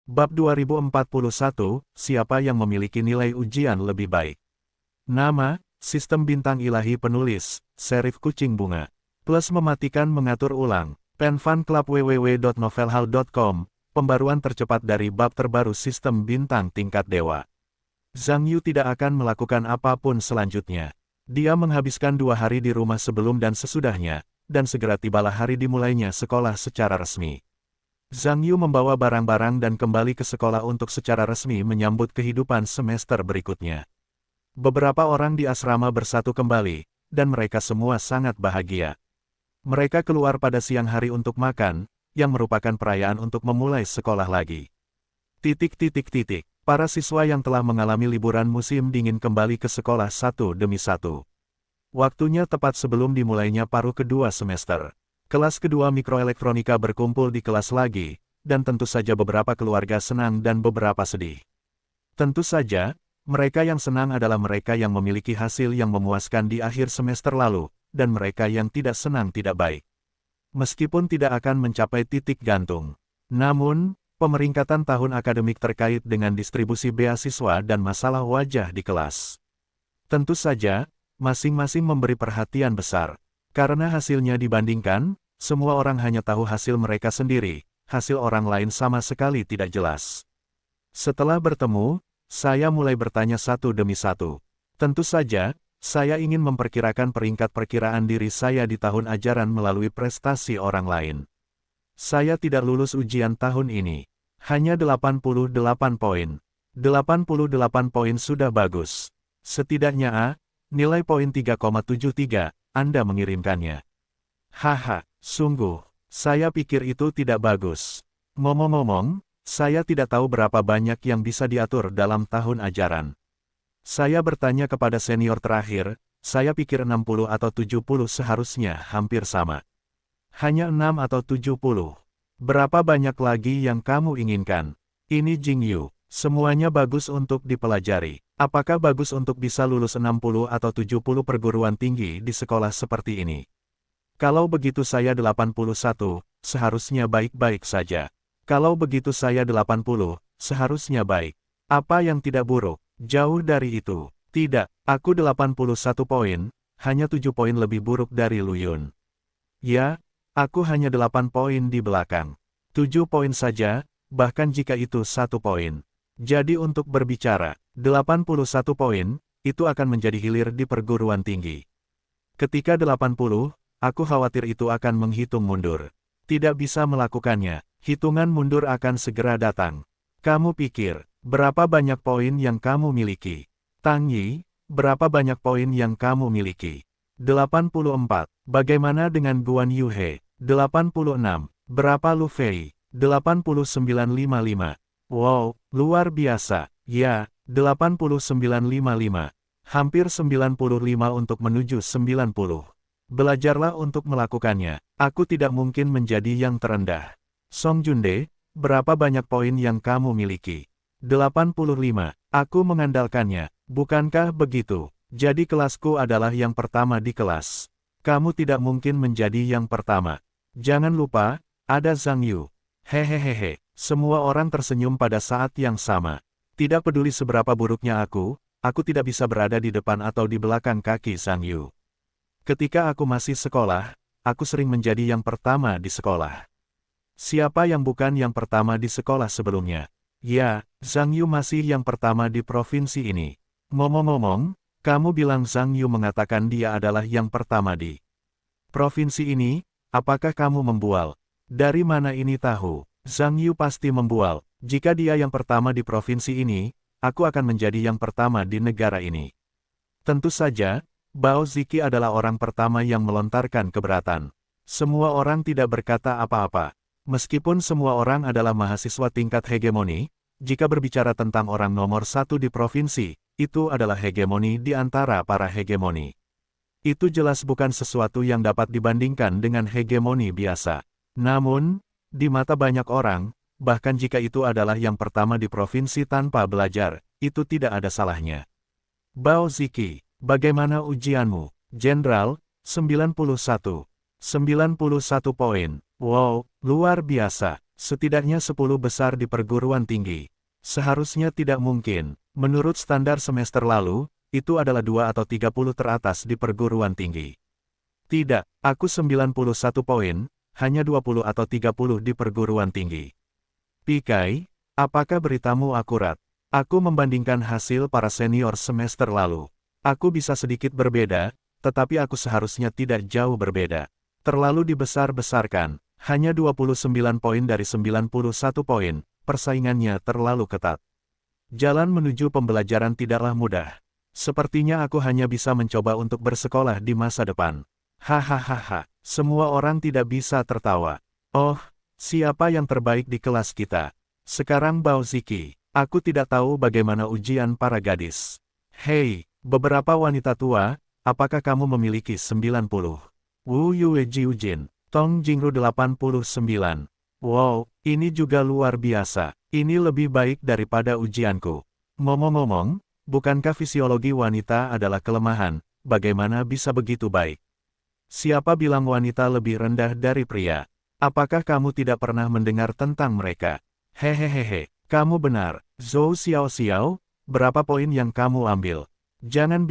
Bab 2041, siapa yang memiliki nilai ujian lebih baik? Nama, Sistem Bintang Ilahi Penulis, Serif Kucing Bunga. Plus mematikan mengatur ulang. Pen Fan Club www.novelhall.com, pembaruan tercepat dari bab terbaru Sistem Bintang Tingkat Dewa. Zhang Yu tidak akan melakukan apapun selanjutnya. Dia menghabiskan 2 hari di rumah sebelum dan sesudahnya, dan segera tibalah hari dimulainya sekolah secara resmi. Zhang Yu membawa barang-barang dan kembali ke sekolah untuk secara resmi menyambut kehidupan semester berikutnya. Beberapa orang di asrama bersatu kembali, dan mereka semua sangat bahagia. Mereka keluar pada siang hari untuk makan, yang merupakan perayaan untuk memulai sekolah lagi. Para siswa yang telah mengalami liburan musim dingin kembali ke sekolah satu demi satu. Waktunya tepat sebelum dimulainya paruh kedua semester. Kelas kedua mikroelektronika berkumpul di kelas lagi, dan tentu saja beberapa keluarga senang dan beberapa sedih. Tentu saja, mereka yang senang adalah mereka yang memiliki hasil yang memuaskan di akhir semester lalu, dan mereka yang tidak senang tidak baik. Meskipun tidak akan mencapai titik gantung. Namun, pemeringkatan tahun akademik terkait dengan distribusi beasiswa dan masalah wajah di kelas. Tentu saja, masing-masing memberi perhatian besar. Karena hasilnya dibandingkan, semua orang hanya tahu hasil mereka sendiri, hasil orang lain sama sekali tidak jelas. Setelah bertemu, saya mulai bertanya satu demi satu. Tentu saja, saya ingin memperkirakan peringkat perkiraan diri saya di tahun ajaran melalui prestasi orang lain. Saya tidak lulus ujian tahun ini. Hanya 88 poin. 88 poin sudah bagus. Setidaknya A, nilai poin 3,73, Anda mengirimkannya. Haha, sungguh, saya pikir itu tidak bagus. Ngomong-ngomong, saya tidak tahu berapa banyak yang bisa diatur dalam tahun ajaran. Saya bertanya kepada senior terakhir, saya pikir 60 atau 70 seharusnya hampir sama. Hanya 6 atau 70. Berapa banyak lagi yang kamu inginkan? Ini Jing Yu, semuanya bagus untuk dipelajari. Apakah bagus untuk bisa lulus 60 atau 70 perguruan tinggi di sekolah seperti ini? Kalau begitu saya 81, seharusnya baik-baik saja. Kalau begitu saya 80, seharusnya baik. Apa yang tidak buruk? Jauh dari itu. Tidak, aku 81 poin, hanya 7 poin lebih buruk dari Lu Yun. Ya, aku hanya 8 poin di belakang. 7 poin saja, bahkan jika itu 1 poin. Jadi untuk berbicara, 81 poin, itu akan menjadi hilir di perguruan tinggi. Ketika 80, aku khawatir itu akan menghitung mundur. Tidak bisa melakukannya, hitungan mundur akan segera datang. Kamu pikir, berapa banyak poin yang kamu miliki? Tang Yi, berapa banyak poin yang kamu miliki? 84. Bagaimana dengan Guan Yuhe? 86. Berapa Lu Fei? 89,55. Wow, luar biasa. Ya, 89,55. Hampir 95 untuk menuju 90. Belajarlah untuk melakukannya. Aku tidak mungkin menjadi yang terendah. Song Junde, berapa banyak poin yang kamu miliki? 85. Aku mengandalkannya, bukankah begitu? Jadi kelasku adalah yang pertama di kelas. Kamu tidak mungkin menjadi yang pertama. Jangan lupa, ada Zhang Yu. Hehehehe, semua orang tersenyum pada saat yang sama. Tidak peduli seberapa buruknya aku tidak bisa berada di depan atau di belakang kaki Zhang Yu. Ketika aku masih sekolah, aku sering menjadi yang pertama di sekolah. Siapa yang bukan yang pertama di sekolah sebelumnya? Ya, Zhang Yu masih yang pertama di provinsi ini. Ngomong-ngomong, kamu bilang Zhang Yu mengatakan dia adalah yang pertama di provinsi ini, apakah kamu membual? Dari mana ini tahu? Zhang Yu pasti membual. Jika dia yang pertama di provinsi ini, aku akan menjadi yang pertama di negara ini. Tentu saja, Bao Ziki adalah orang pertama yang melontarkan keberatan. Semua orang tidak berkata apa-apa. Meskipun semua orang adalah mahasiswa tingkat hegemoni, jika berbicara tentang orang nomor satu di provinsi, itu adalah hegemoni di antara para hegemoni. Itu jelas bukan sesuatu yang dapat dibandingkan dengan hegemoni biasa. Namun, di mata banyak orang, bahkan jika itu adalah yang pertama di provinsi tanpa belajar, itu tidak ada salahnya. Bao Ziki, bagaimana ujianmu? Jenderal, 91. 91 poin. Wow, luar biasa. Setidaknya 10 besar di perguruan tinggi. Seharusnya tidak mungkin. Menurut standar semester lalu, itu adalah 2 atau 30 teratas di perguruan tinggi. Tidak, aku 91 poin, hanya 20 atau 30 di perguruan tinggi. Pikai, apakah beritamu akurat? Aku membandingkan hasil para senior semester lalu. Aku bisa sedikit berbeda, tetapi aku seharusnya tidak jauh berbeda. Terlalu dibesar-besarkan, hanya 29 poin dari 91 poin, persaingannya terlalu ketat. Jalan menuju pembelajaran tidaklah mudah. Sepertinya aku hanya bisa mencoba untuk bersekolah di masa depan. Hahaha, semua orang tidak bisa tertawa. Oh, siapa yang terbaik di kelas kita? Sekarang Bao Ziki. Aku tidak tahu bagaimana ujian para gadis. Hei, beberapa wanita tua, apakah kamu memiliki 90? Wu Yue Jiujin, Tong Jingru 89. Wow, ini juga luar biasa. Ini lebih baik daripada ujianku. Ngomong-ngomong, bukankah fisiologi wanita adalah kelemahan? Bagaimana bisa begitu baik? Siapa bilang wanita lebih rendah dari pria? Apakah kamu tidak pernah mendengar tentang mereka? Hehehehe. Kamu benar, Zhou Xiao, berapa poin yang kamu ambil? Jangan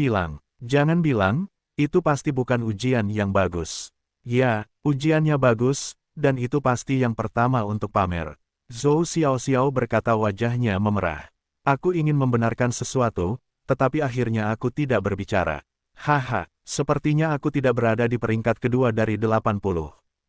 bilang, itu pasti bukan ujian yang bagus. Ya, ujiannya bagus, dan itu pasti yang pertama untuk pamer. Zhou Xiao berkata wajahnya memerah. Aku ingin membenarkan sesuatu, tetapi akhirnya aku tidak berbicara. Haha, sepertinya aku tidak berada di peringkat kedua dari 80.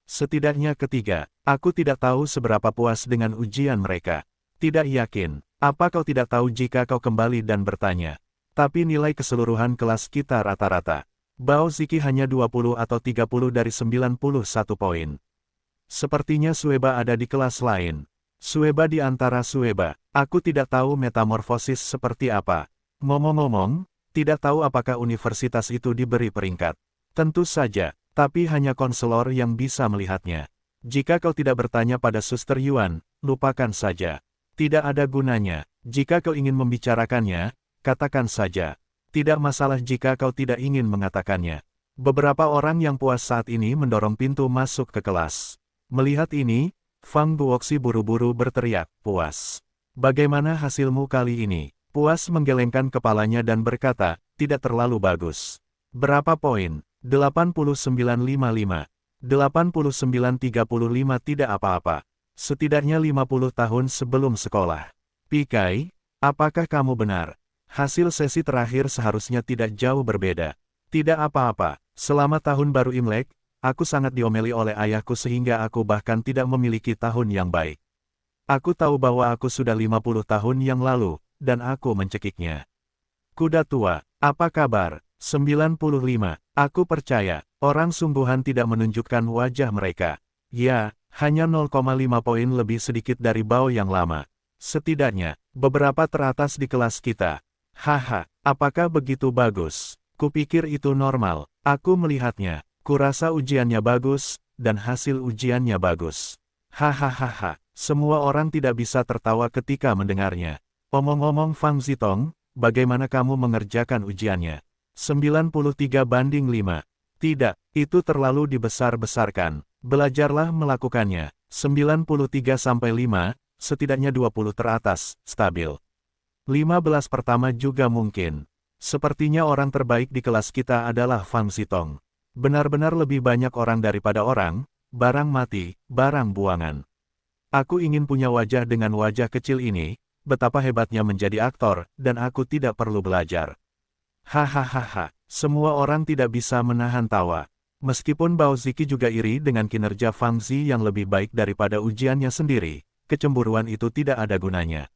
Setidaknya ketiga, aku tidak tahu seberapa puas dengan ujian mereka. Tidak yakin. Apa kau tidak tahu jika kau kembali dan bertanya? Tapi nilai keseluruhan kelas kita rata-rata. Bao Ziki hanya 20 atau 30 dari 91 poin. Sepertinya Sueba ada di kelas lain. Sueba di antara Sueba. Aku tidak tahu metamorfosis seperti apa. Ngomong-ngomong, tidak tahu apakah universitas itu diberi peringkat. Tentu saja, tapi hanya konselor yang bisa melihatnya. Jika kau tidak bertanya pada Suster Yuan, lupakan saja. Tidak ada gunanya. Jika kau ingin membicarakannya, katakan saja. Tidak masalah jika kau tidak ingin mengatakannya. Beberapa orang yang puas saat ini mendorong pintu masuk ke kelas. Melihat ini, Fang Guoxi buru-buru berteriak, puas. Bagaimana hasilmu kali ini? Puas menggelengkan kepalanya dan berkata, tidak terlalu bagus. Berapa poin? 89,55. 89,35 tidak apa-apa. Setidaknya 50 tahun sebelum sekolah. Pikai, apakah kamu benar? Hasil sesi terakhir seharusnya tidak jauh berbeda. Tidak apa-apa, selama tahun baru Imlek, aku sangat diomeli oleh ayahku sehingga aku bahkan tidak memiliki tahun yang baik. Aku tahu bahwa aku sudah 50 tahun yang lalu, dan aku mencekiknya. Kuda tua, apa kabar? 95, aku percaya, orang sungguhan tidak menunjukkan wajah mereka. Ya, hanya 0,5 poin lebih sedikit dari Bao yang lama. Setidaknya, beberapa teratas di kelas kita. Haha, apakah begitu bagus? Kupikir itu normal. Aku melihatnya. Kurasa ujiannya bagus, dan hasil ujiannya bagus. Hahaha, semua orang tidak bisa tertawa ketika mendengarnya. Omong-omong Fang Zitong, bagaimana kamu mengerjakan ujiannya? 93/5. Tidak, itu terlalu dibesar-besarkan. Belajarlah melakukannya. 93/5, setidaknya 20 teratas, stabil. 15 pertama juga mungkin. Sepertinya orang terbaik di kelas kita adalah Fang Zitong. Benar-benar lebih banyak orang daripada orang, barang mati, barang buangan. Aku ingin punya wajah dengan wajah kecil ini, betapa hebatnya menjadi aktor, dan aku tidak perlu belajar. Hahaha, semua orang tidak bisa menahan tawa. Meskipun Bao Ziki juga iri dengan kinerja Fang Zi yang lebih baik daripada ujiannya sendiri, kecemburuan itu tidak ada gunanya.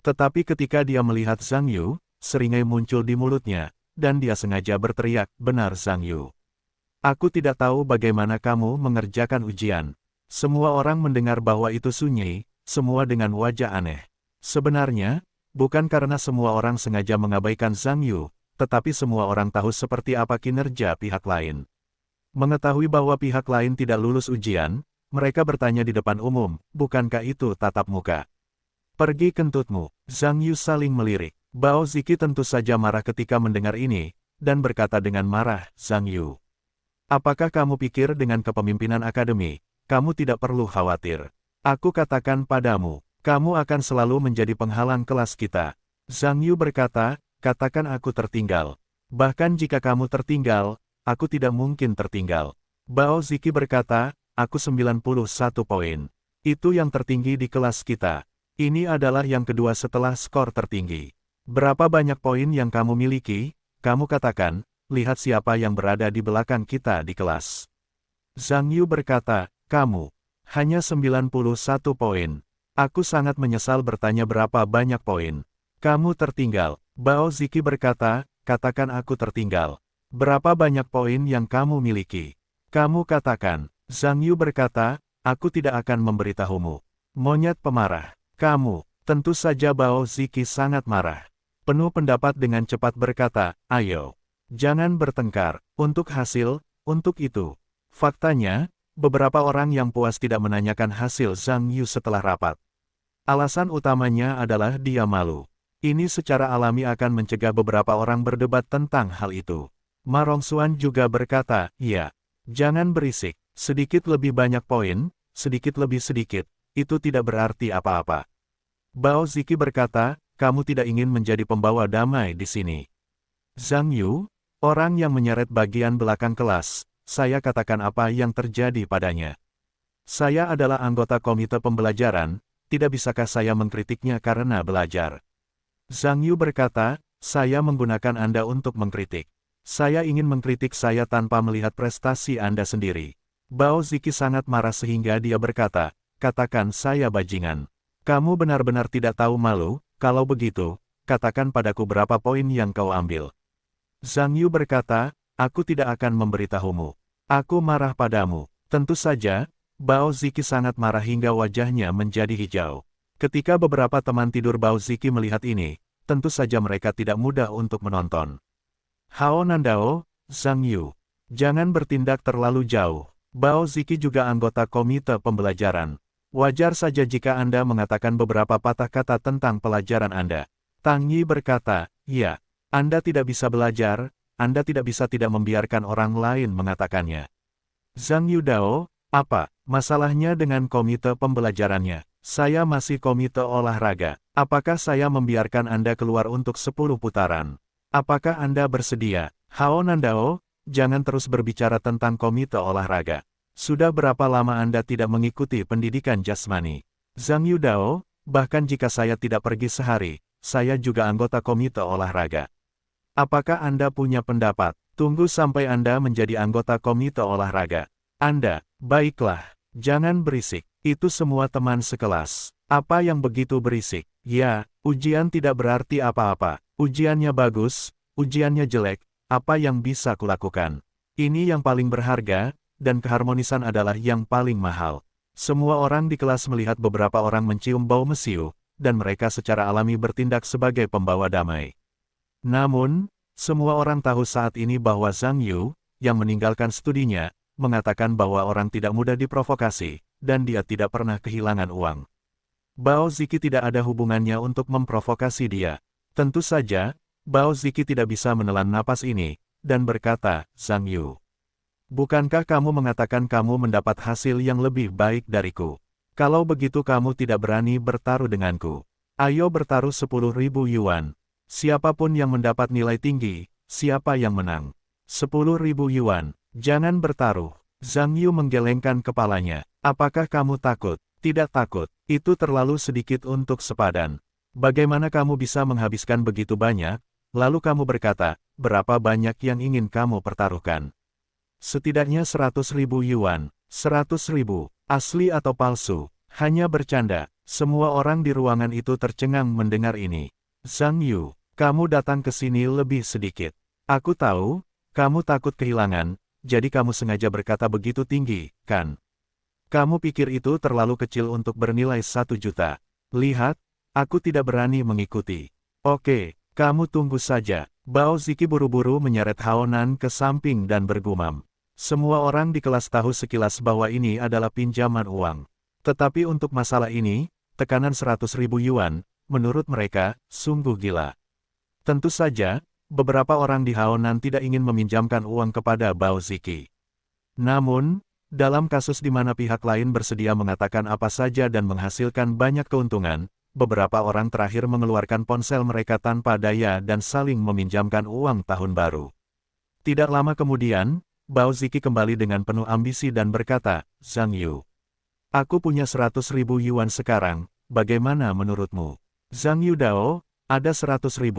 Tetapi ketika dia melihat Zhang Yu, seringai muncul di mulutnya, dan dia sengaja berteriak, benar Zhang Yu. Aku tidak tahu bagaimana kamu mengerjakan ujian. Semua orang mendengar bahwa itu sunyi, semua dengan wajah aneh. Sebenarnya, bukan karena semua orang sengaja mengabaikan Zhang Yu, tetapi semua orang tahu seperti apa kinerja pihak lain. Mengetahui bahwa pihak lain tidak lulus ujian, mereka bertanya di depan umum, bukankah itu tatap muka? Pergi kentutmu, Zhang Yu saling melirik. Bao Ziki tentu saja marah ketika mendengar ini, dan berkata dengan marah, Zhang Yu. Apakah kamu pikir dengan kepemimpinan akademi, kamu tidak perlu khawatir? Aku katakan padamu, kamu akan selalu menjadi penghalang kelas kita. Zhang Yu berkata, katakan aku tertinggal. Bahkan jika kamu tertinggal, aku tidak mungkin tertinggal. Bao Ziki berkata, aku 91 poin. Itu yang tertinggi di kelas kita. Ini adalah yang kedua setelah skor tertinggi. Berapa banyak poin yang kamu miliki? Kamu katakan, lihat siapa yang berada di belakang kita di kelas. Zhang Yu berkata, kamu. Hanya 91 poin. Aku sangat menyesal bertanya berapa banyak poin. Kamu tertinggal. Bao Ziki berkata, katakan aku tertinggal. Berapa banyak poin yang kamu miliki? Kamu katakan. Zhang Yu berkata, aku tidak akan memberitahumu. Monyet pemarah. Kamu. Tentu saja Bao Ziki sangat marah. Penuh pendapat dengan cepat berkata, ayo. Jangan bertengkar. Untuk hasil, untuk itu. Faktanya, beberapa orang yang puas tidak menanyakan hasil Zhang Yu setelah rapat. Alasan utamanya adalah dia malu. Ini secara alami akan mencegah beberapa orang berdebat tentang hal itu. Ma Rongxuan juga berkata, ya. Jangan berisik. Sedikit lebih banyak poin, sedikit lebih sedikit. Itu tidak berarti apa-apa. Bao Ziki berkata, kamu tidak ingin menjadi pembawa damai di sini. Zhang Yu, orang yang menyeret bagian belakang kelas, saya katakan apa yang terjadi padanya. Saya adalah anggota komite pembelajaran, tidak bisakah saya mengkritiknya karena belajar? Zhang Yu berkata, saya menggunakan Anda untuk mengkritik. Saya ingin mengkritik saya tanpa melihat prestasi Anda sendiri. Bao Ziki sangat marah sehingga dia berkata, katakan saya bajingan. Kamu benar-benar tidak tahu malu, kalau begitu, katakan padaku berapa poin yang kau ambil. Zhang Yu berkata, aku tidak akan memberitahumu. Aku marah padamu. Tentu saja, Bao Ziki sangat marah hingga wajahnya menjadi hijau. Ketika beberapa teman tidur Bao Ziki melihat ini, tentu saja mereka tidak mudah untuk menonton. Hao Nandao, Zhang Yu. Jangan bertindak terlalu jauh. Bao Ziki juga anggota komite pembelajaran. Wajar saja jika Anda mengatakan beberapa patah kata tentang pelajaran Anda. Tang Yi berkata, ya, Anda tidak bisa belajar, Anda tidak bisa tidak membiarkan orang lain mengatakannya. Zhang Yu Dao, apa masalahnya dengan komite pembelajarannya? Saya masih komite olahraga. Apakah saya membiarkan Anda keluar untuk 10 putaran? Apakah Anda bersedia? Hao Nandao, jangan terus berbicara tentang komite olahraga. Sudah berapa lama Anda tidak mengikuti pendidikan jasmani? Zhang Yu Dao, bahkan jika saya tidak pergi sehari, saya juga anggota komite olahraga. Apakah Anda punya pendapat? Tunggu sampai Anda menjadi anggota komite olahraga. Anda, baiklah, jangan berisik. Itu semua teman sekelas. Apa yang begitu berisik? Ya, ujian tidak berarti apa-apa. Ujiannya bagus, ujiannya jelek, apa yang bisa kulakukan? Ini yang paling berharga, dan keharmonisan adalah yang paling mahal. Semua orang di kelas melihat beberapa orang mencium bau mesiu, dan mereka secara alami bertindak sebagai pembawa damai. Namun, semua orang tahu saat ini bahwa Zhang Yu, yang meninggalkan studinya, mengatakan bahwa orang tidak mudah diprovokasi, dan dia tidak pernah kehilangan uang. Bao Ziki tidak ada hubungannya untuk memprovokasi dia. Tentu saja, Bao Ziki tidak bisa menelan napas ini, dan berkata, Zhang Yu. Bukankah kamu mengatakan kamu mendapat hasil yang lebih baik dariku? Kalau begitu kamu tidak berani bertaruh denganku. Ayo bertaruh 10.000 yuan. Siapapun yang mendapat nilai tinggi, siapa yang menang? 10.000 yuan. Jangan bertaruh. Zhang Yu menggelengkan kepalanya. Apakah kamu takut? Tidak takut. Itu terlalu sedikit untuk sepadan. Bagaimana kamu bisa menghabiskan begitu banyak? Lalu kamu berkata, berapa banyak yang ingin kamu pertaruhkan? Setidaknya 100.000 yuan. 100.000. Asli atau palsu? Hanya bercanda. Semua orang di ruangan itu tercengang mendengar ini. Zhang Yu, kamu datang ke sini lebih sedikit. Aku tahu, kamu takut kehilangan, jadi kamu sengaja berkata begitu tinggi, kan? Kamu pikir itu terlalu kecil untuk bernilai 1 juta. Lihat, aku tidak berani mengikuti. Oke, kamu tunggu saja. Bao Ziki buru-buru menyeret Hao Nan ke samping dan bergumam. Semua orang di kelas tahu sekilas bahwa ini adalah pinjaman uang. Tetapi untuk masalah ini, tekanan 100.000 yuan, menurut mereka, sungguh gila. Tentu saja, beberapa orang di Hao Nan tidak ingin meminjamkan uang kepada Bao Ziki. Namun, Dalam kasus di mana pihak lain bersedia mengatakan apa saja dan menghasilkan banyak keuntungan, beberapa orang terakhir mengeluarkan ponsel mereka tanpa daya dan saling meminjamkan uang tahun baru. Tidak lama kemudian, Bao Ziki kembali dengan penuh ambisi dan berkata, Zhang Yu, aku punya 100.000 yuan sekarang, bagaimana menurutmu? Zhang Yu Dao, ada 100.000.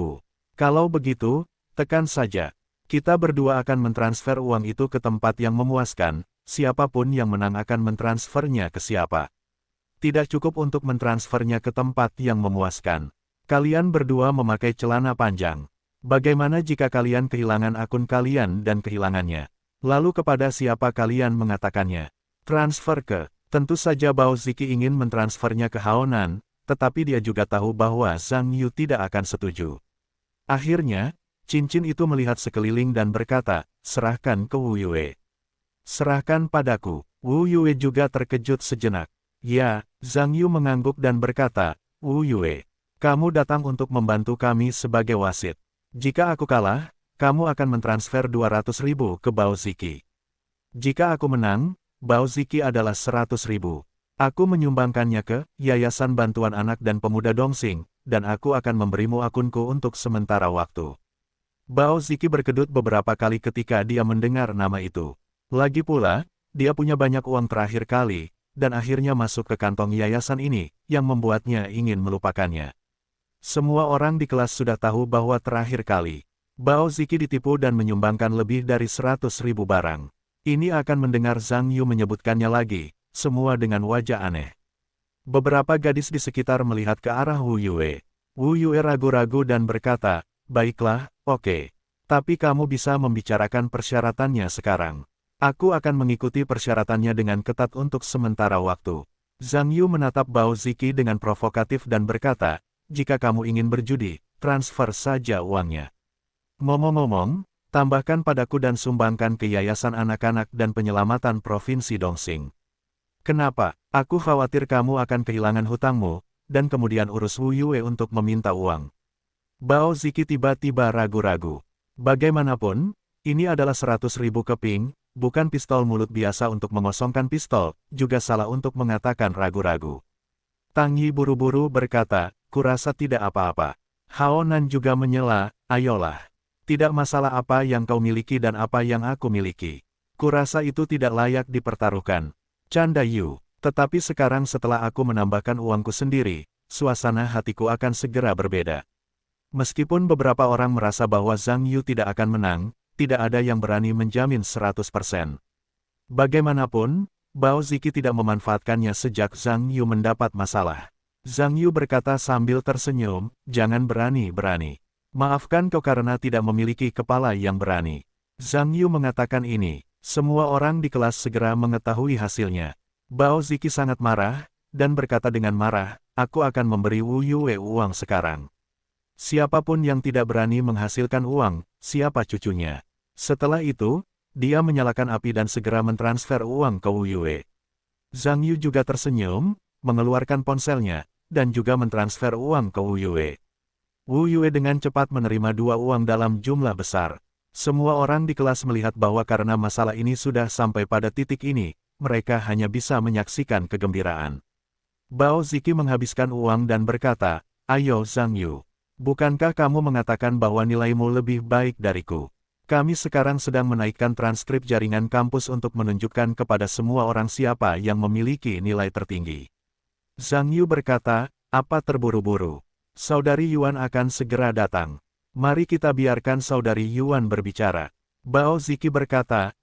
Kalau begitu, tekan saja. Kita berdua akan mentransfer uang itu ke tempat yang memuaskan, siapapun yang menang akan mentransfernya ke siapa. Tidak cukup untuk mentransfernya ke tempat yang memuaskan. Kalian berdua memakai celana panjang. Bagaimana jika kalian kehilangan akun kalian dan kehilangannya? Lalu kepada siapa kalian mengatakannya? Transfer ke. Tentu saja Bao Ziki ingin mentransfernya ke Haonan, tetapi dia juga tahu bahwa Zhang Yu tidak akan setuju. Akhirnya, cincin itu melihat sekeliling dan berkata, serahkan ke Wu Yue. Serahkan padaku. Wu Yue juga terkejut sejenak. Ya, Zhang Yu mengangguk dan berkata, Wu Yue, kamu datang untuk membantu kami sebagai wasit. Jika aku kalah, kamu akan mentransfer 200.000 ke Bao Ziki. Jika aku menang, Bao Ziki adalah 100.000. Aku menyumbangkannya ke Yayasan Bantuan Anak dan Pemuda Dongsing, dan aku akan memberimu akunku untuk sementara waktu. Bao Ziki berkedut beberapa kali ketika dia mendengar nama itu. Lagi pula, dia punya banyak uang terakhir kali, dan akhirnya masuk ke kantong yayasan ini, yang membuatnya ingin melupakannya. Semua orang di kelas sudah tahu bahwa terakhir kali, Bao Ziki ditipu dan menyumbangkan lebih dari 100.000 barang. Ini akan mendengar Zhang Yu menyebutkannya lagi, semua dengan wajah aneh. Beberapa gadis di sekitar melihat ke arah Wu Yue. Wu Yue ragu-ragu dan berkata, baiklah, oke. Tapi kamu bisa membicarakan persyaratannya sekarang. Aku akan mengikuti persyaratannya dengan ketat untuk sementara waktu. Zhang Yu menatap Bao Ziki dengan provokatif dan berkata, jika kamu ingin berjudi, transfer saja uangnya. Ngomong-ngomong, tambahkan padaku dan sumbangkan ke Yayasan Anak-Anak dan Penyelamatan Provinsi Dongsing. Kenapa? Aku khawatir kamu akan kehilangan hutangmu, dan kemudian urus Wu Yue untuk meminta uang. Bao Ziki tiba-tiba ragu-ragu. Bagaimanapun, ini adalah 100.000 keping, bukan pistol mulut biasa untuk mengosongkan pistol, juga salah untuk mengatakan ragu-ragu. Tang Yi buru-buru berkata, kurasa tidak apa-apa. Hao Nan juga menyela, ayolah. Tidak masalah apa yang kau miliki dan apa yang aku miliki. Kurasa itu tidak layak dipertaruhkan. Canda Yu, tetapi sekarang setelah aku menambahkan uangku sendiri, suasana hatiku akan segera berbeda. Meskipun beberapa orang merasa bahwa Zhang Yu tidak akan menang, tidak ada yang berani menjamin 100%. Bagaimanapun, Bao Ziki tidak memanfaatkannya sejak Zhang Yu mendapat masalah. Zhang Yu berkata sambil tersenyum, jangan berani-berani. Maafkan kau karena tidak memiliki kepala yang berani. Zhang Yu mengatakan ini, semua orang di kelas segera mengetahui hasilnya. Bao Ziki sangat marah, dan berkata dengan marah, aku akan memberi Wu Yue uang sekarang. Siapapun yang tidak berani menghasilkan uang, siapa cucunya. Setelah itu, dia menyalakan api dan segera mentransfer uang ke Wu Yue. Zhang Yu juga tersenyum, mengeluarkan ponselnya, dan juga mentransfer uang ke Wu Yue. Wu Yue dengan cepat menerima dua uang dalam jumlah besar. Semua orang di kelas melihat bahwa karena masalah ini sudah sampai pada titik ini, mereka hanya bisa menyaksikan kegembiraan. Bao Ziki menghabiskan uang dan berkata, ayo Zhang Yu. Bukankah kamu mengatakan bahwa nilaimu lebih baik dariku? Kami sekarang sedang menaikkan transkrip jaringan kampus untuk menunjukkan kepada semua orang siapa yang memiliki nilai tertinggi. Zhang Yu berkata, apa terburu-buru? Saudari Yuan akan segera datang. Mari kita biarkan Saudari Yuan berbicara. Bao Ziki berkata,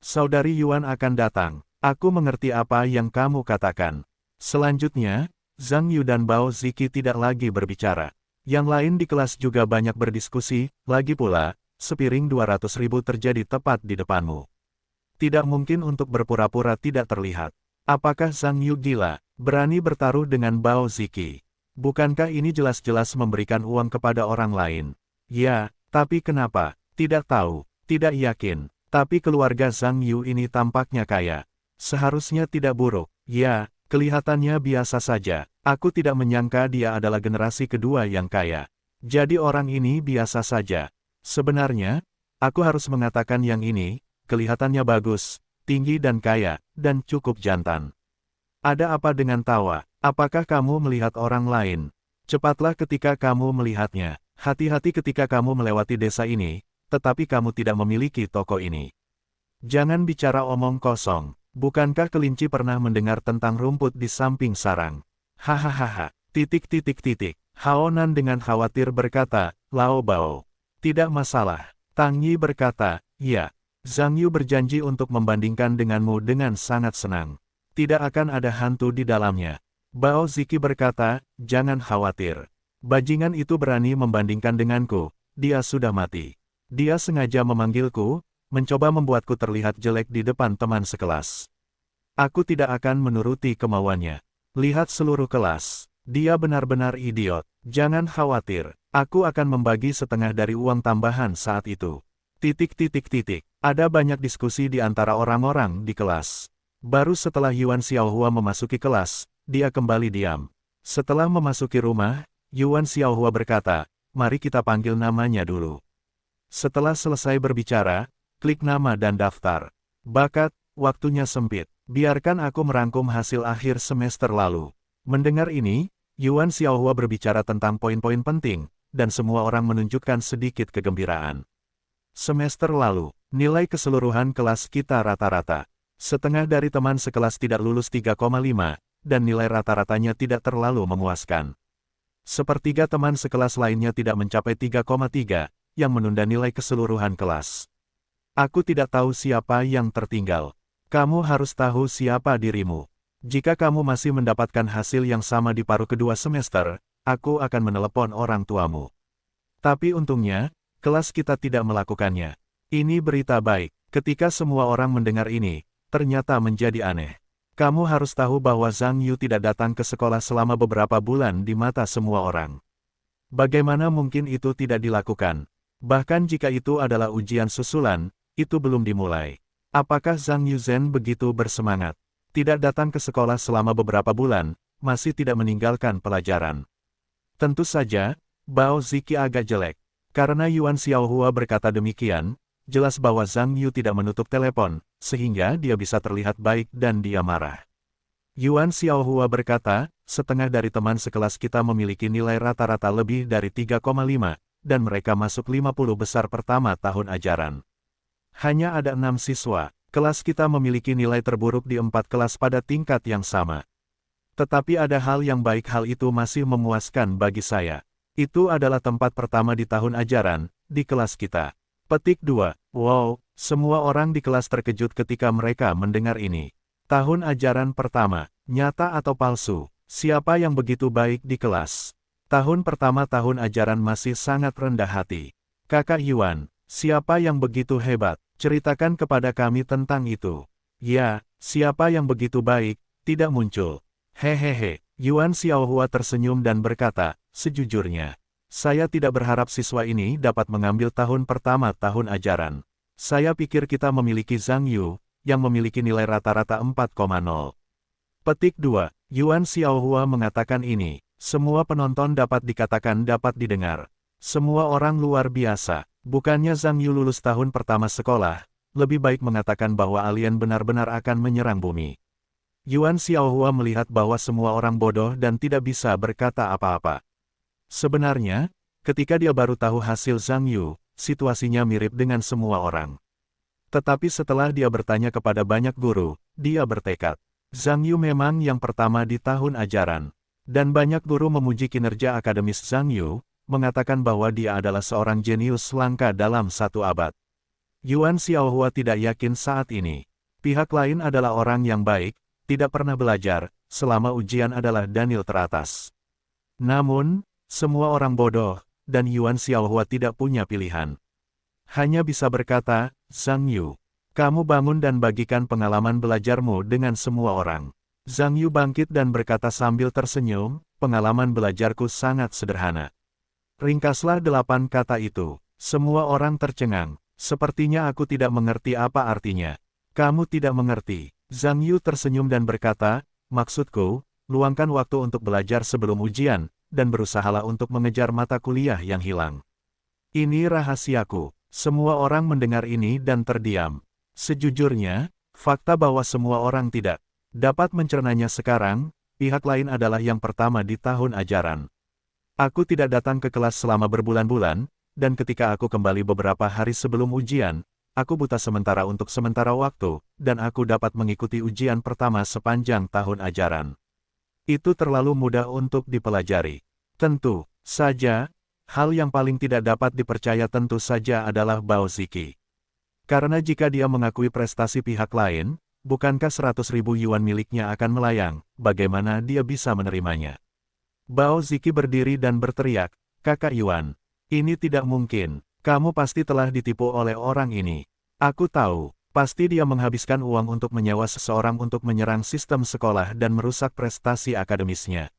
Saudari Yuan akan datang. Aku mengerti apa yang kamu katakan. Selanjutnya, Zhang Yu dan Bao Ziki tidak lagi berbicara. Yang lain di kelas juga banyak berdiskusi, lagi pula, sepiring 200.000 terjadi tepat di depanmu. Tidak mungkin untuk berpura-pura tidak terlihat. Apakah Zhang Yu gila, berani bertaruh dengan Bao Ziki? Bukankah ini jelas-jelas memberikan uang kepada orang lain? Ya, tapi kenapa? Tidak tahu, tidak yakin. Tapi keluarga Zhang Yu ini tampaknya kaya. Seharusnya tidak buruk. Ya, kelihatannya biasa saja. Aku tidak menyangka dia adalah generasi kedua yang kaya. Jadi orang ini biasa saja. Sebenarnya, aku harus mengatakan yang ini, kelihatannya bagus, tinggi dan kaya, dan cukup jantan. Ada apa dengan tawa? Apakah kamu melihat orang lain? Cepatlah ketika kamu melihatnya. Hati-hati ketika kamu melewati desa ini, tetapi kamu tidak memiliki toko ini. Jangan bicara omong kosong. Bukankah kelinci pernah mendengar tentang rumput di samping sarang? Hahaha. Haonan dengan khawatir berkata, Lao Bao. Tidak masalah. Tang Yi berkata, ya. Zhang Yu berjanji untuk membandingkan denganmu dengan sangat senang. Tidak akan ada hantu di dalamnya. Bao Ziki berkata, jangan khawatir. Bajingan itu berani membandingkan denganku, dia sudah mati. Dia sengaja memanggilku, mencoba membuatku terlihat jelek di depan teman sekelas. Aku tidak akan menuruti kemauannya. Lihat seluruh kelas. Dia benar-benar idiot. Jangan khawatir. Aku akan membagi setengah dari uang tambahan saat itu. Ada banyak diskusi di antara orang-orang di kelas. Baru setelah Yuan Xiaohua memasuki kelas, dia kembali diam. Setelah memasuki rumah, Yuan Xiaohua berkata, mari kita panggil namanya dulu. Setelah selesai berbicara, klik nama dan daftar. Bakat, waktunya sempit. Biarkan aku merangkum hasil akhir semester lalu. Mendengar ini, Yuan Xiaohua berbicara tentang poin-poin penting, dan semua orang menunjukkan sedikit kegembiraan. Semester lalu, nilai keseluruhan kelas kita rata-rata. Setengah dari teman sekelas tidak lulus 3,5, dan nilai rata-ratanya tidak terlalu memuaskan. Sepertiga teman sekelas lainnya tidak mencapai 3,3, yang menunda nilai keseluruhan kelas. Aku tidak tahu siapa yang tertinggal. Kamu harus tahu siapa dirimu. Jika kamu masih mendapatkan hasil yang sama di paruh kedua semester, aku akan menelepon orang tuamu. Tapi untungnya, kelas kita tidak melakukannya. Ini berita baik. Ketika semua orang mendengar ini, ternyata menjadi aneh. Kamu harus tahu bahwa Zhang Yu tidak datang ke sekolah selama beberapa bulan di mata semua orang. Bagaimana mungkin itu tidak dilakukan? Bahkan jika itu adalah ujian susulan, itu belum dimulai. Apakah Zhang Yuzhen begitu bersemangat? Tidak datang ke sekolah selama beberapa bulan, masih tidak meninggalkan pelajaran. Tentu saja, Bao Ziki agak jelek. Karena Yuan Xiaohua berkata demikian, jelas bahwa Zhang Yu tidak menutup telepon, sehingga dia bisa terlihat baik dan dia marah. Yuan Xiaohua berkata, setengah dari teman sekelas kita memiliki nilai rata-rata lebih dari 3,5, dan mereka masuk 50 besar pertama tahun ajaran. Hanya ada 6 siswa, kelas kita memiliki nilai terburuk di 4 kelas pada tingkat yang sama. Tetapi ada hal yang baik, hal itu masih memuaskan bagi saya. Itu adalah tempat pertama di tahun ajaran, di kelas kita. Petik 2. Wow, semua orang di kelas terkejut ketika mereka mendengar ini. Tahun ajaran pertama, nyata atau palsu? Siapa yang begitu baik di kelas? Tahun pertama tahun ajaran masih sangat rendah hati. Kakak Yuan, siapa yang begitu hebat? Ceritakan kepada kami tentang itu. Ya, siapa yang begitu baik, tidak muncul. Hehehe, Yuan Xiaohua tersenyum dan berkata, sejujurnya, saya tidak berharap siswa ini dapat mengambil tahun pertama tahun ajaran. Saya pikir kita memiliki Zhang Yu, yang memiliki nilai rata-rata 4,0. Petik 2. Yuan Xiaohua mengatakan ini, semua penonton dapat dikatakan dapat didengar. Semua orang luar biasa, bukannya Zhang Yu lulus tahun pertama sekolah, lebih baik mengatakan bahwa alien benar-benar akan menyerang bumi. Yuan Xiaohua melihat bahwa semua orang bodoh dan tidak bisa berkata apa-apa. Sebenarnya, ketika dia baru tahu hasil Zhang Yu, situasinya mirip dengan semua orang. Tetapi setelah dia bertanya kepada banyak guru, dia bertekad. Zhang Yu memang yang pertama di tahun ajaran. Dan banyak guru memuji kinerja akademis Zhang Yu, mengatakan bahwa dia adalah seorang jenius langka dalam satu abad. Yuan Xiaohua tidak yakin saat ini. Pihak lain adalah orang yang baik, tidak pernah belajar, selama ujian adalah Daniel teratas. Namun, semua orang bodoh, dan Yuan Xiaohua tidak punya pilihan. Hanya bisa berkata, Zhang Yu, kamu bangun dan bagikan pengalaman belajarmu dengan semua orang. Zhang Yu bangkit dan berkata sambil tersenyum, pengalaman belajarku sangat sederhana. Ringkaslah 8 kata itu. Semua orang tercengang. Sepertinya aku tidak mengerti apa artinya. Kamu tidak mengerti. Zhang Yu tersenyum dan berkata, maksudku, luangkan waktu untuk belajar sebelum ujian, dan berusahalah untuk mengejar mata kuliah yang hilang. Ini rahasiaku. Semua orang mendengar ini dan terdiam. Sejujurnya, Fakta bahwa semua orang tidak dapat mencernanya sekarang, pihak lain adalah yang pertama di tahun ajaran. Aku tidak datang ke kelas selama berbulan-bulan, dan ketika aku kembali beberapa hari sebelum ujian, aku buta sementara untuk sementara waktu, dan aku dapat mengikuti ujian pertama sepanjang tahun ajaran. Itu terlalu mudah untuk dipelajari. Tentu saja, hal yang paling tidak dapat dipercaya tentu saja adalah Bao Ziki. Karena jika dia mengakui prestasi pihak lain, bukankah 100.000 yuan miliknya akan melayang, bagaimana dia bisa menerimanya? Bao Ziki berdiri dan berteriak, "Kakak Yuan, ini tidak mungkin, kamu pasti telah ditipu oleh orang ini. Aku tahu, pasti dia menghabiskan uang untuk menyewa seseorang untuk menyerang sistem sekolah dan merusak prestasi akademisnya."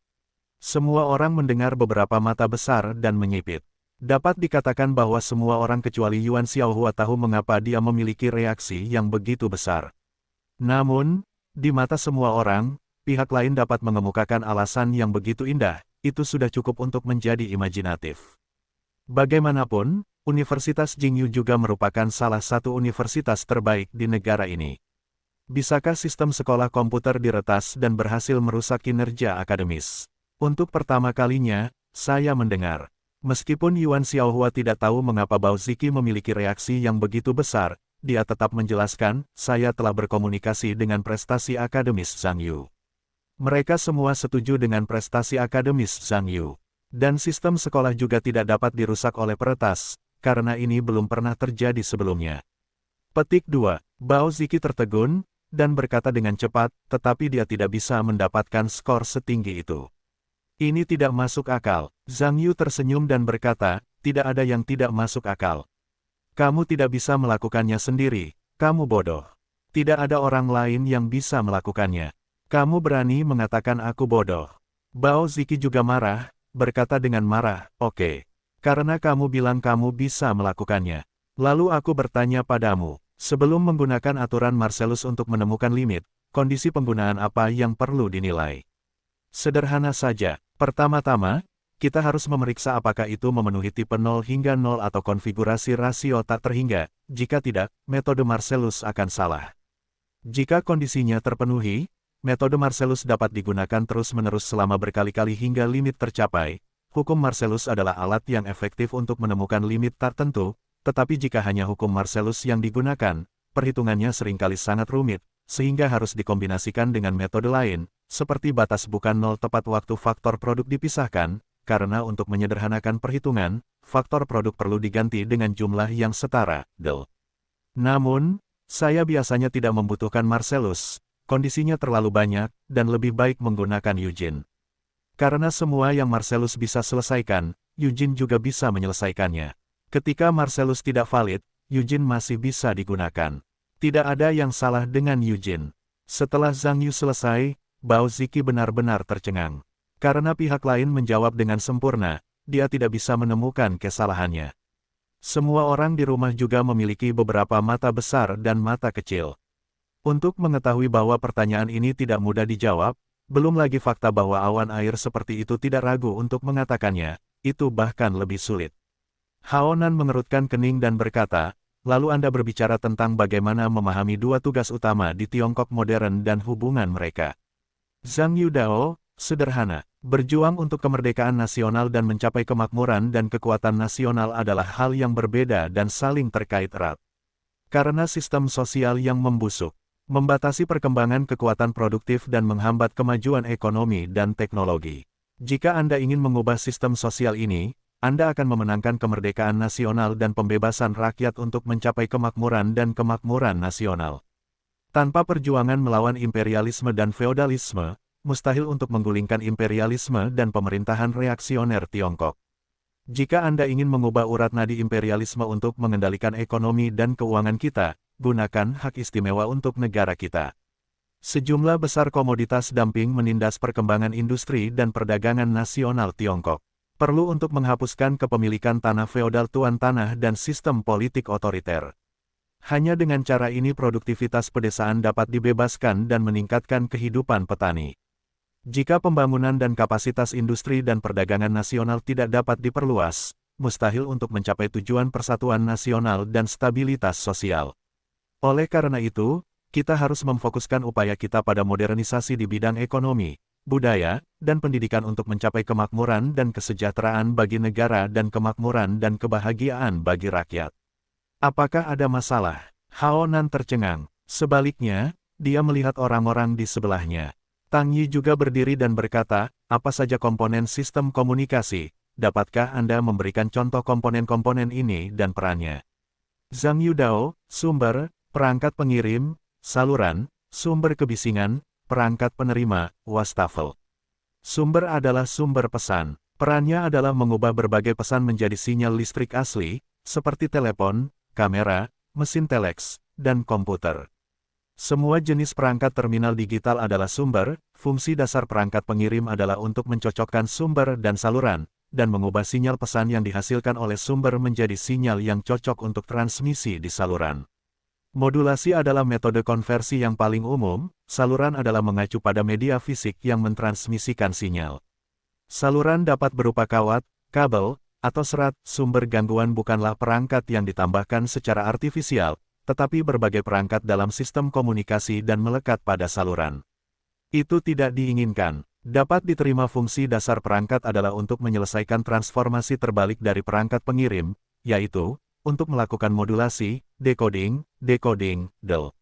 Semua orang mendengar beberapa mata besar dan menyipit. Dapat dikatakan bahwa semua orang kecuali Yuan Xiaohua tahu mengapa dia memiliki reaksi yang begitu besar. Namun, di mata semua orang, pihak lain dapat mengemukakan alasan yang begitu indah, itu sudah cukup untuk menjadi imajinatif. Bagaimanapun, Universitas Jingyu juga merupakan salah satu universitas terbaik di negara ini. Bisakah sistem sekolah komputer diretas dan berhasil merusak kinerja akademis? Untuk pertama kalinya, saya mendengar. Meskipun Yuan Xiaohua tidak tahu mengapa Bao Ziki memiliki reaksi yang begitu besar, dia tetap menjelaskan, "Saya telah berkomunikasi dengan prestasi akademis Zhang Yu. Mereka semua setuju dengan prestasi akademis Zhang Yu. Dan sistem sekolah juga tidak dapat dirusak oleh peretas, karena ini belum pernah terjadi sebelumnya." Petik 2. Bao Ziki tertegun, dan berkata dengan cepat, tetapi dia tidak bisa mendapatkan skor setinggi itu. Ini tidak masuk akal. Zhang Yu tersenyum dan berkata, "Tidak ada yang tidak masuk akal. Kamu tidak bisa melakukannya sendiri, kamu bodoh. Tidak ada orang lain yang bisa melakukannya. Kamu berani mengatakan aku bodoh." Bao Ziki juga marah, berkata dengan marah, "Oke. Karena kamu bilang kamu bisa melakukannya. Lalu aku bertanya padamu, sebelum menggunakan aturan Marcellus untuk menemukan limit, kondisi penggunaan apa yang perlu dinilai? Sederhana saja, pertama-tama, kita harus memeriksa apakah itu memenuhi tipe 0 hingga 0 atau konfigurasi rasio tak terhingga, jika tidak, metode Marcellus akan salah. Jika kondisinya terpenuhi, metode Marcellus dapat digunakan terus-menerus selama berkali-kali hingga limit tercapai. Hukum Marcellus adalah alat yang efektif untuk menemukan limit tertentu, tetapi jika hanya hukum Marcellus yang digunakan, perhitungannya seringkali sangat rumit, sehingga harus dikombinasikan dengan metode lain, seperti batas bukan 0 tepat waktu faktor produk dipisahkan, karena untuk menyederhanakan perhitungan, faktor produk perlu diganti dengan jumlah yang setara, del. Namun, saya biasanya tidak membutuhkan Marcellus, kondisinya terlalu banyak, dan lebih baik menggunakan Eugene. Karena semua yang Marcellus bisa selesaikan, Eugene juga bisa menyelesaikannya. Ketika Marcellus tidak valid, Eugene masih bisa digunakan. Tidak ada yang salah dengan Eugene. Setelah Zhang Yu selesai, Bao Ziki benar-benar tercengang. Karena pihak lain menjawab dengan sempurna, dia tidak bisa menemukan kesalahannya. Semua orang di rumah juga memiliki beberapa mata besar dan mata kecil. Untuk mengetahui bahwa pertanyaan ini tidak mudah dijawab, belum lagi fakta bahwa awan air seperti itu tidak ragu untuk mengatakannya, itu bahkan lebih sulit. Haonan mengerutkan kening dan berkata, "Lalu Anda berbicara tentang bagaimana memahami dua tugas utama di Tiongkok modern dan hubungan mereka." Zhang Yu Dao, sederhana. Berjuang untuk kemerdekaan nasional dan mencapai kemakmuran dan kekuatan nasional adalah hal yang berbeda dan saling terkait erat. Karena sistem sosial yang membusuk, membatasi perkembangan kekuatan produktif dan menghambat kemajuan ekonomi dan teknologi. Jika Anda ingin mengubah sistem sosial ini, Anda akan memenangkan kemerdekaan nasional dan pembebasan rakyat untuk mencapai kemakmuran dan kemakmuran nasional. Tanpa perjuangan melawan imperialisme dan feodalisme, mustahil untuk menggulingkan imperialisme dan pemerintahan reaksioner Tiongkok. Jika Anda ingin mengubah urat nadi imperialisme untuk mengendalikan ekonomi dan keuangan kita, gunakan hak istimewa untuk negara kita. Sejumlah besar komoditas dumping menindas perkembangan industri dan perdagangan nasional Tiongkok. Perlu untuk menghapuskan kepemilikan tanah feodal tuan tanah dan sistem politik otoriter. Hanya dengan cara ini produktivitas pedesaan dapat dibebaskan dan meningkatkan kehidupan petani. Jika pembangunan dan kapasitas industri dan perdagangan nasional tidak dapat diperluas, mustahil untuk mencapai tujuan persatuan nasional dan stabilitas sosial. Oleh karena itu, kita harus memfokuskan upaya kita pada modernisasi di bidang ekonomi, budaya, dan pendidikan untuk mencapai kemakmuran dan kesejahteraan bagi negara dan kemakmuran dan kebahagiaan bagi rakyat. Apakah ada masalah? Hao Nan tercengang. Sebaliknya, dia melihat orang-orang di sebelahnya. Tang Yi juga berdiri dan berkata, apa saja komponen sistem komunikasi? Dapatkah Anda memberikan contoh komponen-komponen ini dan perannya? Zhang Yudao, sumber, perangkat pengirim, saluran, sumber kebisingan, perangkat penerima, wastafel. Sumber adalah sumber pesan. Perannya adalah mengubah berbagai pesan menjadi sinyal listrik asli, seperti telepon, kamera, mesin telex, dan komputer. Semua jenis perangkat terminal digital adalah sumber, fungsi dasar perangkat pengirim adalah untuk mencocokkan sumber dan saluran, dan mengubah sinyal pesan yang dihasilkan oleh sumber menjadi sinyal yang cocok untuk transmisi di saluran. Modulasi adalah metode konversi yang paling umum, saluran adalah mengacu pada media fisik yang mentransmisikan sinyal. Saluran dapat berupa kawat, kabel, atau serat. Sumber gangguan bukanlah perangkat yang ditambahkan secara artifisial, tetapi berbagai perangkat dalam sistem komunikasi dan melekat pada saluran. Itu tidak diinginkan. Dapat diterima fungsi dasar perangkat adalah untuk menyelesaikan transformasi terbalik dari perangkat pengirim, yaitu, untuk melakukan modulasi, decoding, del.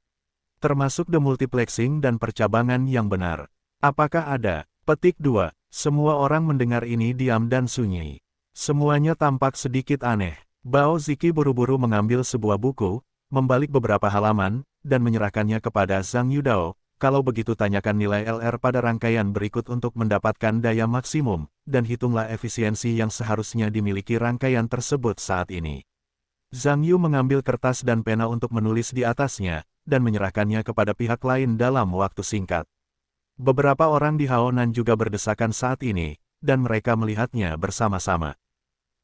Termasuk demultiplexing dan percabangan yang benar. Apakah ada? Petik 2. Semua orang mendengar ini diam dan sunyi. Semuanya tampak sedikit aneh. Bao Ziki buru-buru mengambil sebuah buku, membalik beberapa halaman, dan menyerahkannya kepada Zhang Yudao. Kalau begitu tanyakan nilai LR pada rangkaian berikut untuk mendapatkan daya maksimum, dan hitunglah efisiensi yang seharusnya dimiliki rangkaian tersebut saat ini. Zhang Yu mengambil kertas dan pena untuk menulis di atasnya, dan menyerahkannya kepada pihak lain dalam waktu singkat. Beberapa orang di Hao Nan juga berdesakan saat ini, dan mereka melihatnya bersama-sama.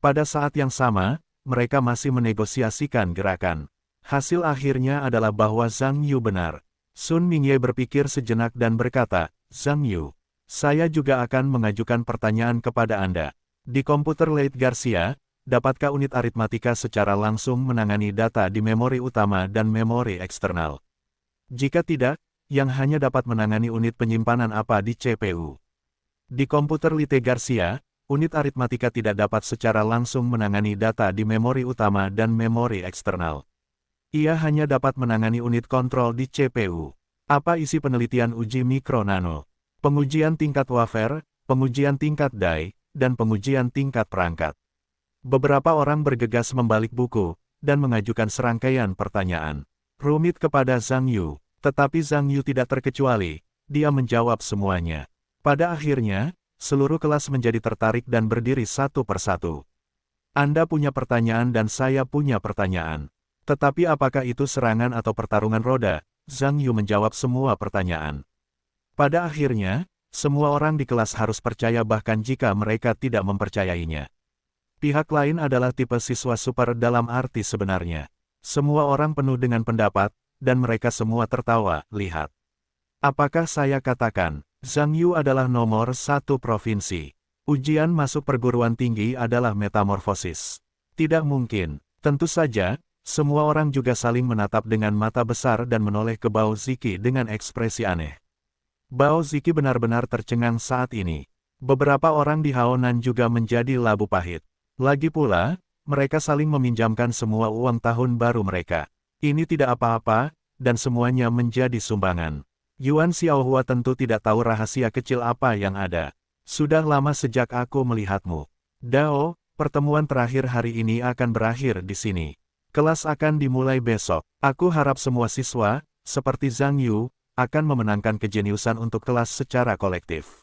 Pada saat yang sama, mereka masih menegosiasikan gerakan. Hasil akhirnya adalah bahwa Zhang Yu benar. Sun Mingye berpikir sejenak dan berkata, Zhang Yu, saya juga akan mengajukan pertanyaan kepada Anda. Di komputer Late Garcia, dapatkah unit aritmatika secara langsung menangani data di memori utama dan memori eksternal? Jika tidak, yang hanya dapat menangani unit penyimpanan apa di CPU? Di komputer Late Garcia, unit aritmatika tidak dapat secara langsung menangani data di memori utama dan memori eksternal. Ia hanya dapat menangani unit kontrol di CPU. Apa isi penelitian uji mikro nano? Pengujian tingkat wafer, pengujian tingkat die, dan pengujian tingkat perangkat. Beberapa orang bergegas membalik buku, dan mengajukan serangkaian pertanyaan rumit kepada Zhang Yu. Tetapi Zhang Yu tidak terkecuali, dia menjawab semuanya. Pada akhirnya, seluruh kelas menjadi tertarik dan berdiri satu persatu. Anda punya pertanyaan dan saya punya pertanyaan. Tetapi apakah itu serangan atau pertarungan roda? Zhang Yu menjawab semua pertanyaan. Pada akhirnya, semua orang di kelas harus percaya bahkan jika mereka tidak mempercayainya. Pihak lain adalah tipe siswa super dalam arti sebenarnya. Semua orang penuh dengan pendapat, dan mereka semua tertawa. Lihat. Apakah saya katakan, Zhang Yu adalah nomor 1 provinsi. Ujian masuk perguruan tinggi adalah metamorfosis. Tidak mungkin. Tentu saja, semua orang juga saling menatap dengan mata besar dan menoleh ke Bao Ziki dengan ekspresi aneh. Bao Ziki benar-benar tercengang saat ini. Beberapa orang di Hao Nan juga menjadi labu pahit. Lagi pula, mereka saling meminjamkan semua uang tahun baru mereka. Ini tidak apa-apa, dan semuanya menjadi sumbangan. Yuan Xiaohua tentu tidak tahu rahasia kecil apa yang ada. Sudah lama sejak aku melihatmu. Dao, pertemuan terakhir hari ini akan berakhir di sini. Kelas akan dimulai besok. Aku harap semua siswa, seperti Zhang Yu, akan memenangkan kejeniusan untuk kelas secara kolektif.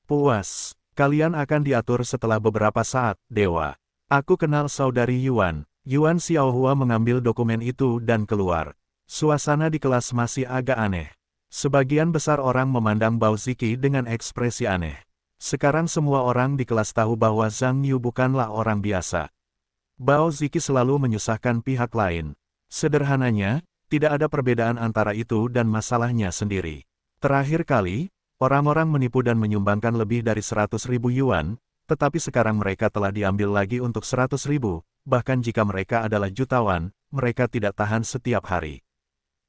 Puas. Kalian akan diatur setelah beberapa saat, Dewa. Aku kenal saudari Yuan. Yuan Xiaohua mengambil dokumen itu dan keluar. Suasana di kelas masih agak aneh. Sebagian besar orang memandang Bao Ziki dengan ekspresi aneh. Sekarang semua orang di kelas tahu bahwa Zhang Yu bukanlah orang biasa. Bao Ziki selalu menyusahkan pihak lain. Sederhananya, tidak ada perbedaan antara itu dan masalahnya sendiri. Terakhir kali, orang-orang menipu dan menyumbangkan lebih dari 100.000 yuan, tetapi sekarang mereka telah diambil lagi untuk 100.000, bahkan jika mereka adalah jutawan, mereka tidak tahan setiap hari.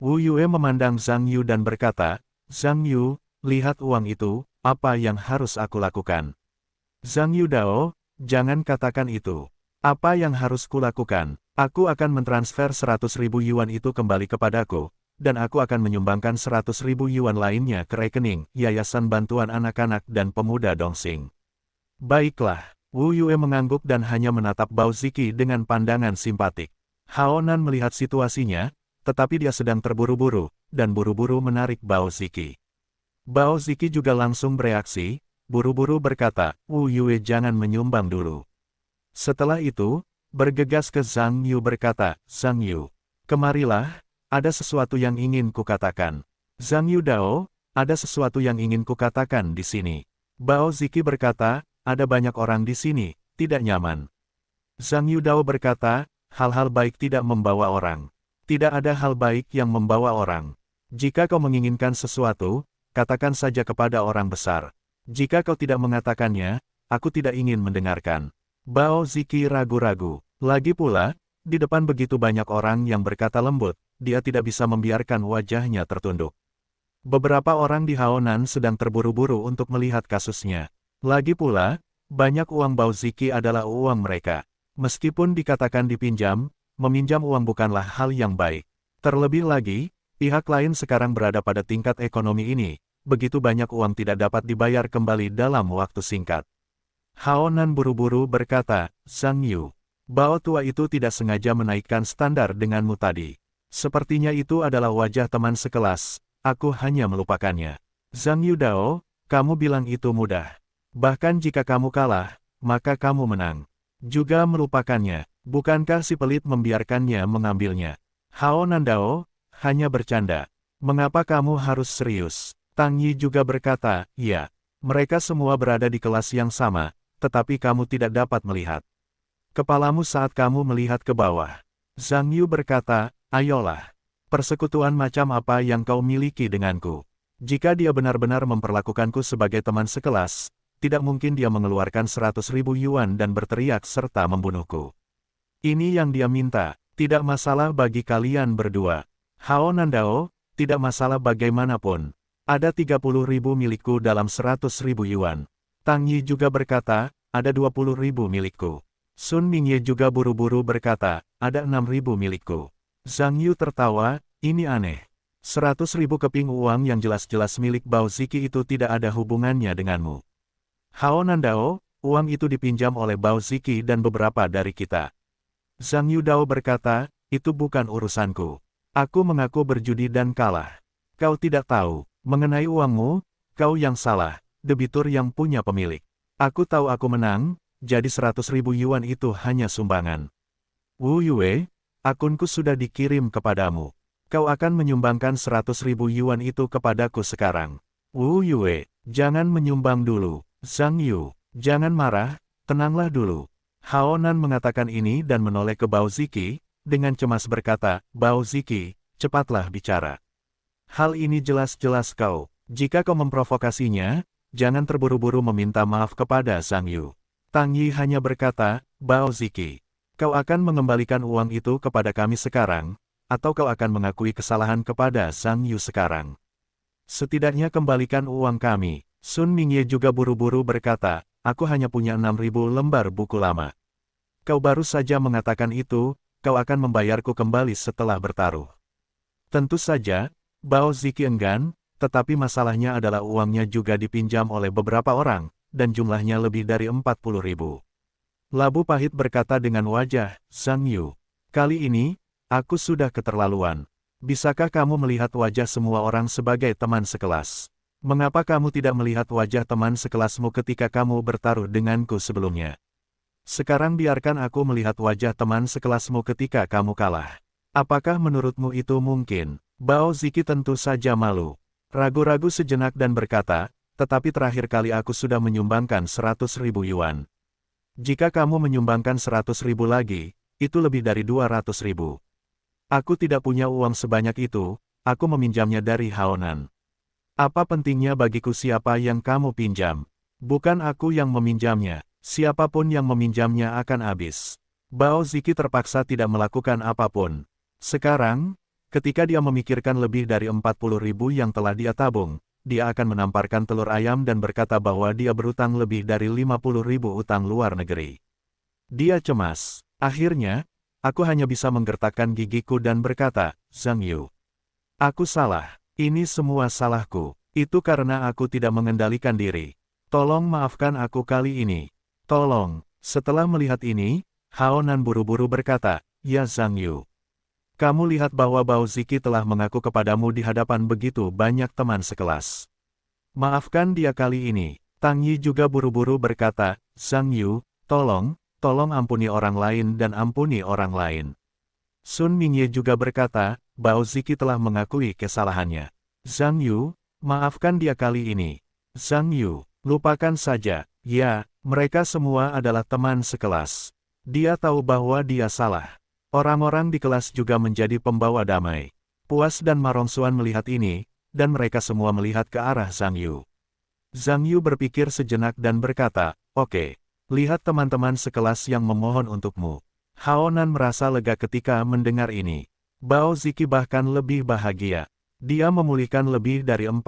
Wu Yue memandang Zhang Yu dan berkata, Zhang Yu, lihat uang itu, apa yang harus aku lakukan? Zhang Yu Dao, jangan katakan itu. Apa yang harus kulakukan? Aku akan mentransfer 100.000 yuan itu kembali kepadaku, dan aku akan menyumbangkan 100.000 yuan lainnya ke rekening Yayasan Bantuan Anak-anak dan Pemuda Dongxing. Baiklah, Wu Yue mengangguk dan hanya menatap Bao Ziki dengan pandangan simpatik. Hao Nan melihat situasinya, tetapi dia sedang terburu-buru, dan buru-buru menarik Bao Ziki. Bao Ziki juga langsung bereaksi, buru-buru berkata, Wu Yue jangan menyumbang dulu. Setelah itu, bergegas ke Zhang Yu berkata, Zhang Yu, kemarilah, ada sesuatu yang ingin kukatakan. Zhang Yu Dao, ada sesuatu yang ingin kukatakan di sini. Bao Ziki berkata, ada banyak orang di sini, tidak nyaman. Zhang Yu Dao berkata, hal-hal baik tidak membawa orang. Tidak ada hal baik yang membawa orang. Jika kau menginginkan sesuatu, katakan saja kepada orang besar. Jika kau tidak mengatakannya, aku tidak ingin mendengarkan. Bao Ziki ragu-ragu. Lagi pula, di depan begitu banyak orang yang berkata lembut, dia tidak bisa membiarkan wajahnya tertunduk. Beberapa orang di Haonan sedang terburu-buru untuk melihat kasusnya. Lagi pula, banyak uang Bao Ziki adalah uang mereka. Meskipun dikatakan dipinjam, meminjam uang bukanlah hal yang baik. Terlebih lagi, pihak lain sekarang berada pada tingkat ekonomi ini, begitu banyak uang tidak dapat dibayar kembali dalam waktu singkat. Hao Nan buru-buru berkata, Zhang Yu, Bao tua itu tidak sengaja menaikkan standar denganmu tadi. Sepertinya itu adalah wajah teman sekelas, aku hanya melupakannya. Zhang Yu Dao, kamu bilang itu mudah. Bahkan jika kamu kalah, maka kamu menang. Juga melupakannya. Bukankah si pelit membiarkannya mengambilnya? Hao Nan Dao, hanya bercanda. Mengapa kamu harus serius? Tang Yi juga berkata, iya. Mereka semua berada di kelas yang sama, tetapi kamu tidak dapat melihat kepalamu saat kamu melihat ke bawah. Zhang Yu berkata, ayolah. Persekutuan macam apa yang kau miliki denganku? Jika dia benar-benar memperlakukanku sebagai teman sekelas, tidak mungkin dia mengeluarkan 100.000 yuan dan berteriak serta membunuhku. Ini yang dia minta, tidak masalah bagi kalian berdua. Hao Nan Dao, tidak masalah bagaimanapun. Ada 30.000 milikku dalam 100.000 yuan. Tang Yi juga berkata, ada 20.000 milikku. Sun Mingye juga buru-buru berkata, ada 6.000 milikku. Zhang Yu tertawa, ini aneh. 100.000 keping uang yang jelas-jelas milik Bao Ziki itu tidak ada hubungannya denganmu. Hao Nan Dao, uang itu dipinjam oleh Bao Ziki dan beberapa dari kita. Zhang Yu Dao berkata, itu bukan urusanku. Aku mengaku berjudi dan kalah. Kau tidak tahu, mengenai uangmu, kau yang salah, debitur yang punya pemilik. Aku tahu aku menang, jadi 100.000 yuan itu hanya sumbangan. Wu Yue, akunku sudah dikirim kepadamu. Kau akan menyumbangkan 100.000 yuan itu kepadaku sekarang. Wu Yue, jangan menyumbang dulu. Zhang Yu, jangan marah, tenanglah dulu. Hao Nan mengatakan ini dan menoleh ke Bao Ziki, dengan cemas berkata, Bao Ziki, cepatlah bicara. Hal ini jelas-jelas kau. Jika kau memprovokasinya, jangan terburu-buru meminta maaf kepada Zhang Yu. Tang Yi hanya berkata, Bao Ziki, kau akan mengembalikan uang itu kepada kami sekarang, atau kau akan mengakui kesalahan kepada Zhang Yu sekarang. Setidaknya kembalikan uang kami. Sun Mingye juga buru-buru berkata, aku hanya punya 6.000 lembar buku lama. Kau baru saja mengatakan itu, kau akan membayarku kembali setelah bertaruh. Tentu saja, Bao Ziki enggan, tetapi masalahnya adalah uangnya juga dipinjam oleh beberapa orang, dan jumlahnya lebih dari 40.000. Labu Pahit berkata dengan wajah, Zhang Yu, kali ini, aku sudah keterlaluan. Bisakah kamu melihat wajah semua orang sebagai teman sekelas? Mengapa kamu tidak melihat wajah teman sekelasmu ketika kamu bertaruh denganku sebelumnya? Sekarang biarkan aku melihat wajah teman sekelasmu ketika kamu kalah. Apakah menurutmu itu mungkin? Bao Ziki tentu saja malu. Ragu-ragu sejenak dan berkata, tetapi terakhir kali aku sudah menyumbangkan 100.000 yuan. Jika kamu menyumbangkan 100.000 lagi, itu lebih dari 200.000. Aku tidak punya uang sebanyak itu, aku meminjamnya dari Haonan. Apa pentingnya bagiku siapa yang kamu pinjam? Bukan aku yang meminjamnya, siapapun yang meminjamnya akan habis. Bao Ziki terpaksa tidak melakukan apapun. Sekarang, Ketika dia memikirkan lebih dari 40.000 yang telah dia tabung, dia akan menamparkan telur ayam dan berkata bahwa dia berutang lebih dari 50.000 utang luar negeri. Dia cemas. Akhirnya, aku hanya bisa menggertakkan gigiku dan berkata, Zhang Yu. Aku salah. Ini semua salahku. Itu karena aku tidak mengendalikan diri. Tolong maafkan aku kali ini. Tolong. Setelah melihat ini, Hao Nan buru-buru berkata, Ya Zhang Yu. Kamu lihat bahwa Bao Ziki telah mengaku kepadamu di hadapan begitu banyak teman sekelas. Maafkan dia kali ini. Tang Yi juga buru-buru berkata, Zhang Yu, tolong ampuni orang lain dan ampuni orang lain. Sun Mingye juga berkata, Bao Ziki telah mengakui kesalahannya. Zhang Yu, maafkan dia kali ini. Zhang Yu, lupakan saja. Ya, mereka semua adalah teman sekelas. Dia tahu bahwa dia salah. Orang-orang di kelas juga menjadi pembawa damai. Puas dan Marongsuan melihat ini, dan mereka semua melihat ke arah Zhang Yu. Zhang Yu berpikir sejenak dan berkata, Oke, lihat teman-teman sekelas yang memohon untukmu. Hao Nan merasa lega ketika mendengar ini. Bao Ziki bahkan lebih bahagia. Dia memulihkan lebih dari 40.000.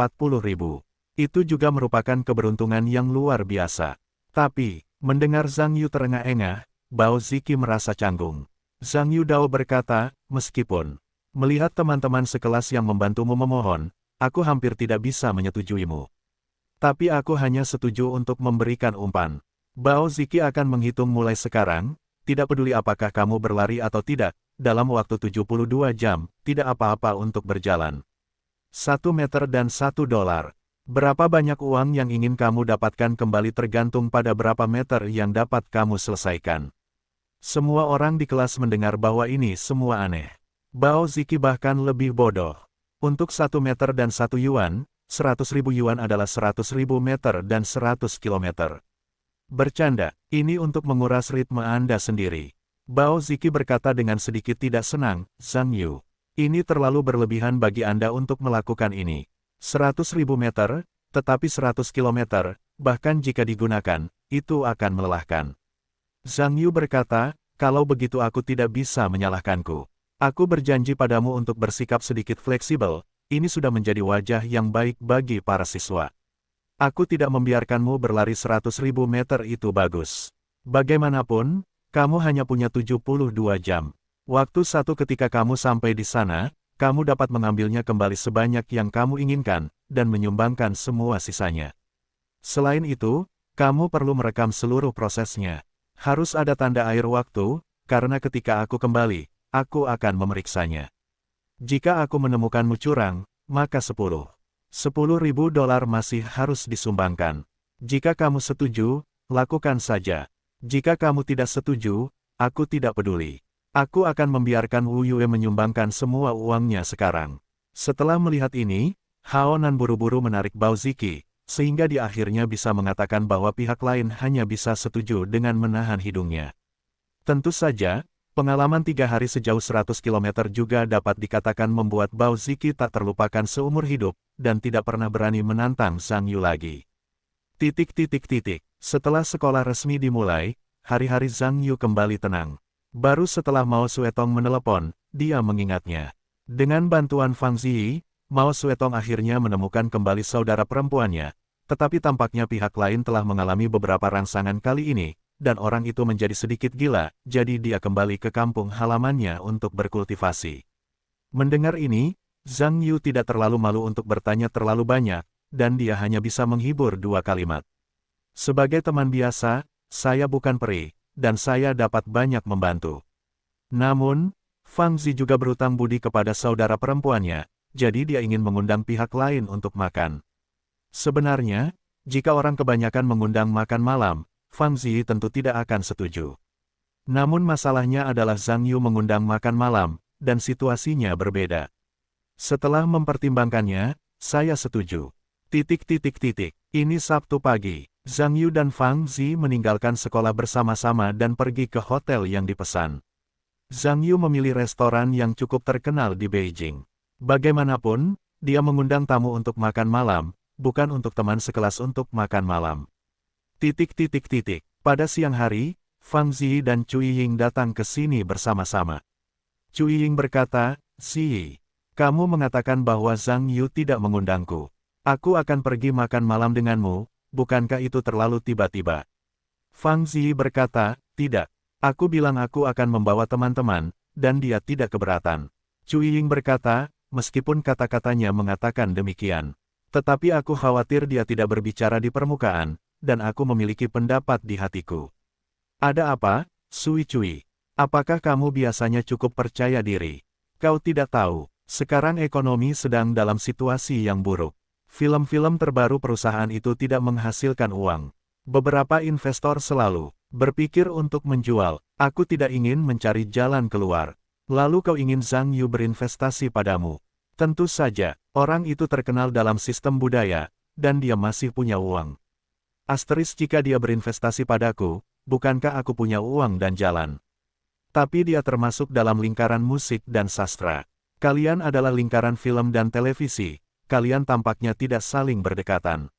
Itu juga merupakan keberuntungan yang luar biasa. Tapi, mendengar Zhang Yu terengah-engah, Bao Ziki merasa canggung. Zhang Yudao berkata, meskipun melihat teman-teman sekelas yang membantumu memohon, aku hampir tidak bisa menyetujuimu. Tapi aku hanya setuju untuk memberikan umpan. Bao Ziki akan menghitung mulai sekarang, tidak peduli apakah kamu berlari atau tidak, dalam waktu 72 jam, tidak apa-apa untuk berjalan. 1 meter dan 1 dolar. Berapa banyak uang yang ingin kamu dapatkan kembali tergantung pada berapa meter yang dapat kamu selesaikan. Semua orang di kelas mendengar bahwa ini semua aneh. Bao Ziki bahkan lebih bodoh. Untuk 1 meter dan 1 yuan, 100.000 yuan adalah 100.000 meter dan 100 kilometer. Bercanda, ini untuk menguras ritme Anda sendiri. Bao Ziki berkata dengan sedikit tidak senang, Zhang Yu. Ini terlalu berlebihan bagi Anda untuk melakukan ini. 100.000 meter, tetapi 100 kilometer, bahkan jika digunakan, itu akan melelahkan. Zhang Yu berkata, kalau begitu aku tidak bisa menyalahkanku. Aku berjanji padamu untuk bersikap sedikit fleksibel, ini sudah menjadi wajah yang baik bagi para siswa. Aku tidak membiarkanmu berlari 100.000 meter itu bagus. Bagaimanapun, kamu hanya punya 72 jam. Waktu satu ketika kamu sampai di sana, kamu dapat mengambilnya kembali sebanyak yang kamu inginkan, dan menyumbangkan semua sisanya. Selain itu, kamu perlu merekam seluruh prosesnya. Harus ada tanda air waktu, karena ketika aku kembali, aku akan memeriksanya. Jika aku menemukanmu curang, maka 10.000 dolar masih harus disumbangkan. Jika kamu setuju, lakukan saja. Jika kamu tidak setuju, aku tidak peduli. Aku akan membiarkan Wu Yue menyumbangkan semua uangnya sekarang. Setelah melihat ini, Hao Nan buru-buru menarik Bao Ziki, sehingga di akhirnya bisa mengatakan bahwa pihak lain hanya bisa setuju dengan menahan hidungnya. Tentu saja, pengalaman 3 hari sejauh 100 km juga dapat dikatakan membuat Bao Ziki tak terlupakan seumur hidup, dan tidak pernah berani menantang Zhang Yu lagi. Setelah sekolah resmi dimulai, hari-hari Zhang Yu kembali tenang. Baru setelah Mao Suetong menelepon, dia mengingatnya. Dengan bantuan Fang Ziyi, Mao Suetong akhirnya menemukan kembali saudara perempuannya, tetapi tampaknya pihak lain telah mengalami beberapa rangsangan kali ini, dan orang itu menjadi sedikit gila, jadi dia kembali ke kampung halamannya untuk berkultivasi. Mendengar ini, Zhang Yu tidak terlalu malu untuk bertanya terlalu banyak, dan dia hanya bisa menghibur 2 kalimat. Sebagai teman biasa, saya bukan peri, dan saya dapat banyak membantu. Namun, Fang Zi juga berutang budi kepada saudara perempuannya, jadi dia ingin mengundang pihak lain untuk makan. Sebenarnya, jika orang kebanyakan mengundang makan malam, Fang Zi tentu tidak akan setuju. Namun masalahnya adalah Zhang Yu mengundang makan malam, dan situasinya berbeda. Setelah mempertimbangkannya, saya setuju. Ini Sabtu pagi, Zhang Yu dan Fang Zi meninggalkan sekolah bersama-sama dan pergi ke hotel yang dipesan. Zhang Yu memilih restoran yang cukup terkenal di Beijing. Bagaimanapun, dia mengundang tamu untuk makan malam, bukan untuk teman sekelas untuk makan malam. Pada siang hari, Fang Zi dan Cui Ying datang ke sini bersama-sama. Cui Ying berkata, Ziyi, Kamu mengatakan bahwa Zhang Yu tidak mengundangku. Aku akan pergi makan malam denganmu, bukankah itu terlalu tiba-tiba? Fang Ziyi berkata, tidak. Aku bilang aku akan membawa teman-teman, dan dia tidak keberatan. Cui Ying berkata, meskipun kata-katanya mengatakan demikian. Tetapi aku khawatir dia tidak berbicara di permukaan, dan aku memiliki pendapat di hatiku. Ada apa, Sui Cui? Apakah kamu biasanya cukup percaya diri? Kau tidak tahu. Sekarang ekonomi sedang dalam situasi yang buruk. Film-film terbaru perusahaan itu tidak menghasilkan uang. Beberapa investor selalu berpikir untuk menjual. Aku tidak ingin mencari jalan keluar. Lalu kau ingin Zhang Yu berinvestasi padamu. Tentu saja, orang itu terkenal dalam sistem budaya, dan dia masih punya uang. Asteris jika dia berinvestasi padaku, bukankah aku punya uang dan jalan? Tapi dia termasuk dalam lingkaran musik dan sastra. Kalian adalah lingkaran film dan televisi, kalian tampaknya tidak saling berdekatan.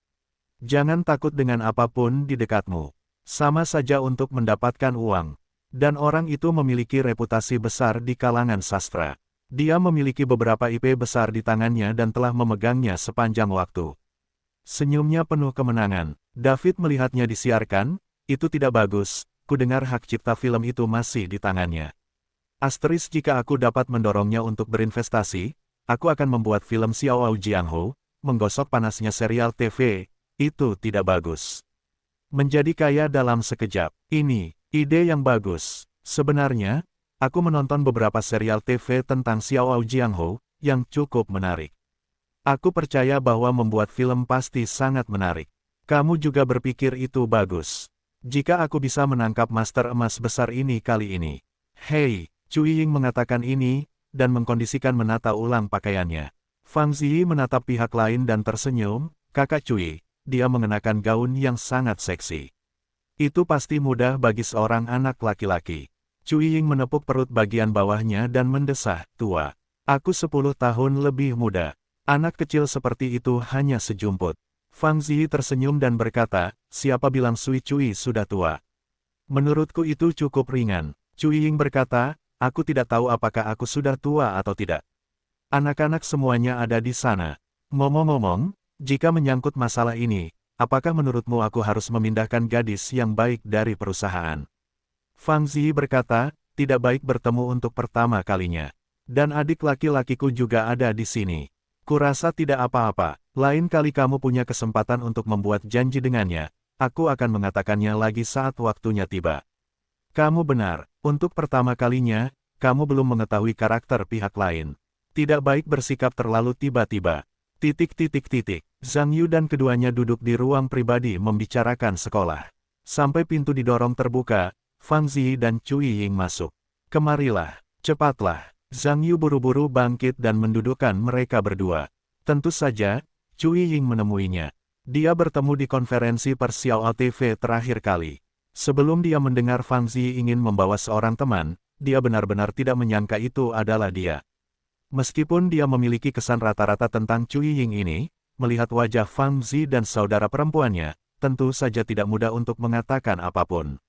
Jangan takut dengan apapun di dekatmu. Sama saja untuk mendapatkan uang. Dan orang itu memiliki reputasi besar di kalangan sastra. Dia memiliki beberapa IP besar di tangannya dan telah memegangnya sepanjang waktu. Senyumnya penuh kemenangan. David melihatnya disiarkan, itu tidak bagus, ku dengar hak cipta film itu masih di tangannya. Asteris jika aku dapat mendorongnya untuk berinvestasi, aku akan membuat film Xiao Jianghu, menggosok panasnya serial TV, itu tidak bagus. Menjadi kaya dalam sekejap, ini, ide yang bagus. Sebenarnya, aku menonton beberapa serial TV tentang Xiao Jianghu, yang cukup menarik. Aku percaya bahwa membuat film pasti sangat menarik. Kamu juga berpikir itu bagus. Jika aku bisa menangkap master emas besar ini kali ini. Hei! Cui Ying mengatakan ini, dan mengkondisikan menata ulang pakaiannya. Fang Ziyi menatap pihak lain dan tersenyum, kakak Cui, dia mengenakan gaun yang sangat seksi. Itu pasti mudah bagi seorang anak laki-laki. Cui Ying menepuk perut bagian bawahnya dan mendesah, tua. Aku 10 tahun lebih muda. Anak kecil seperti itu hanya sejumput. Fang Ziyi tersenyum dan berkata, siapa bilang Sui Cui sudah tua? Menurutku itu cukup ringan. Cui Ying berkata, aku tidak tahu apakah aku sudah tua atau tidak. Anak-anak semuanya ada di sana. Ngomong-ngomong, jika menyangkut masalah ini, apakah menurutmu aku harus memindahkan gadis yang baik dari perusahaan? Fang Ziyi berkata, tidak baik bertemu untuk pertama kalinya. Dan adik laki-lakiku juga ada di sini. Kurasa tidak apa-apa, lain kali kamu punya kesempatan untuk membuat janji dengannya, aku akan mengatakannya lagi saat waktunya tiba. Kamu benar, untuk pertama kalinya, kamu belum mengetahui karakter pihak lain. Tidak baik bersikap terlalu tiba-tiba. Zhang Yu dan keduanya duduk di ruang pribadi membicarakan sekolah. Sampai pintu didorong terbuka, Fang Ziyi dan Cui Ying masuk. Kemarilah, cepatlah. Zhang Yu buru-buru bangkit dan mendudukkan mereka berdua. Tentu saja, Cui Ying menemuinya. Dia bertemu di konferensi Persiao TV terakhir kali. Sebelum dia mendengar Fang Ziyi ingin membawa seorang teman, dia benar-benar tidak menyangka itu adalah dia. Meskipun dia memiliki kesan rata-rata tentang Cui Ying ini, melihat wajah Fang Ziyi dan saudara perempuannya, tentu saja tidak mudah untuk mengatakan apapun.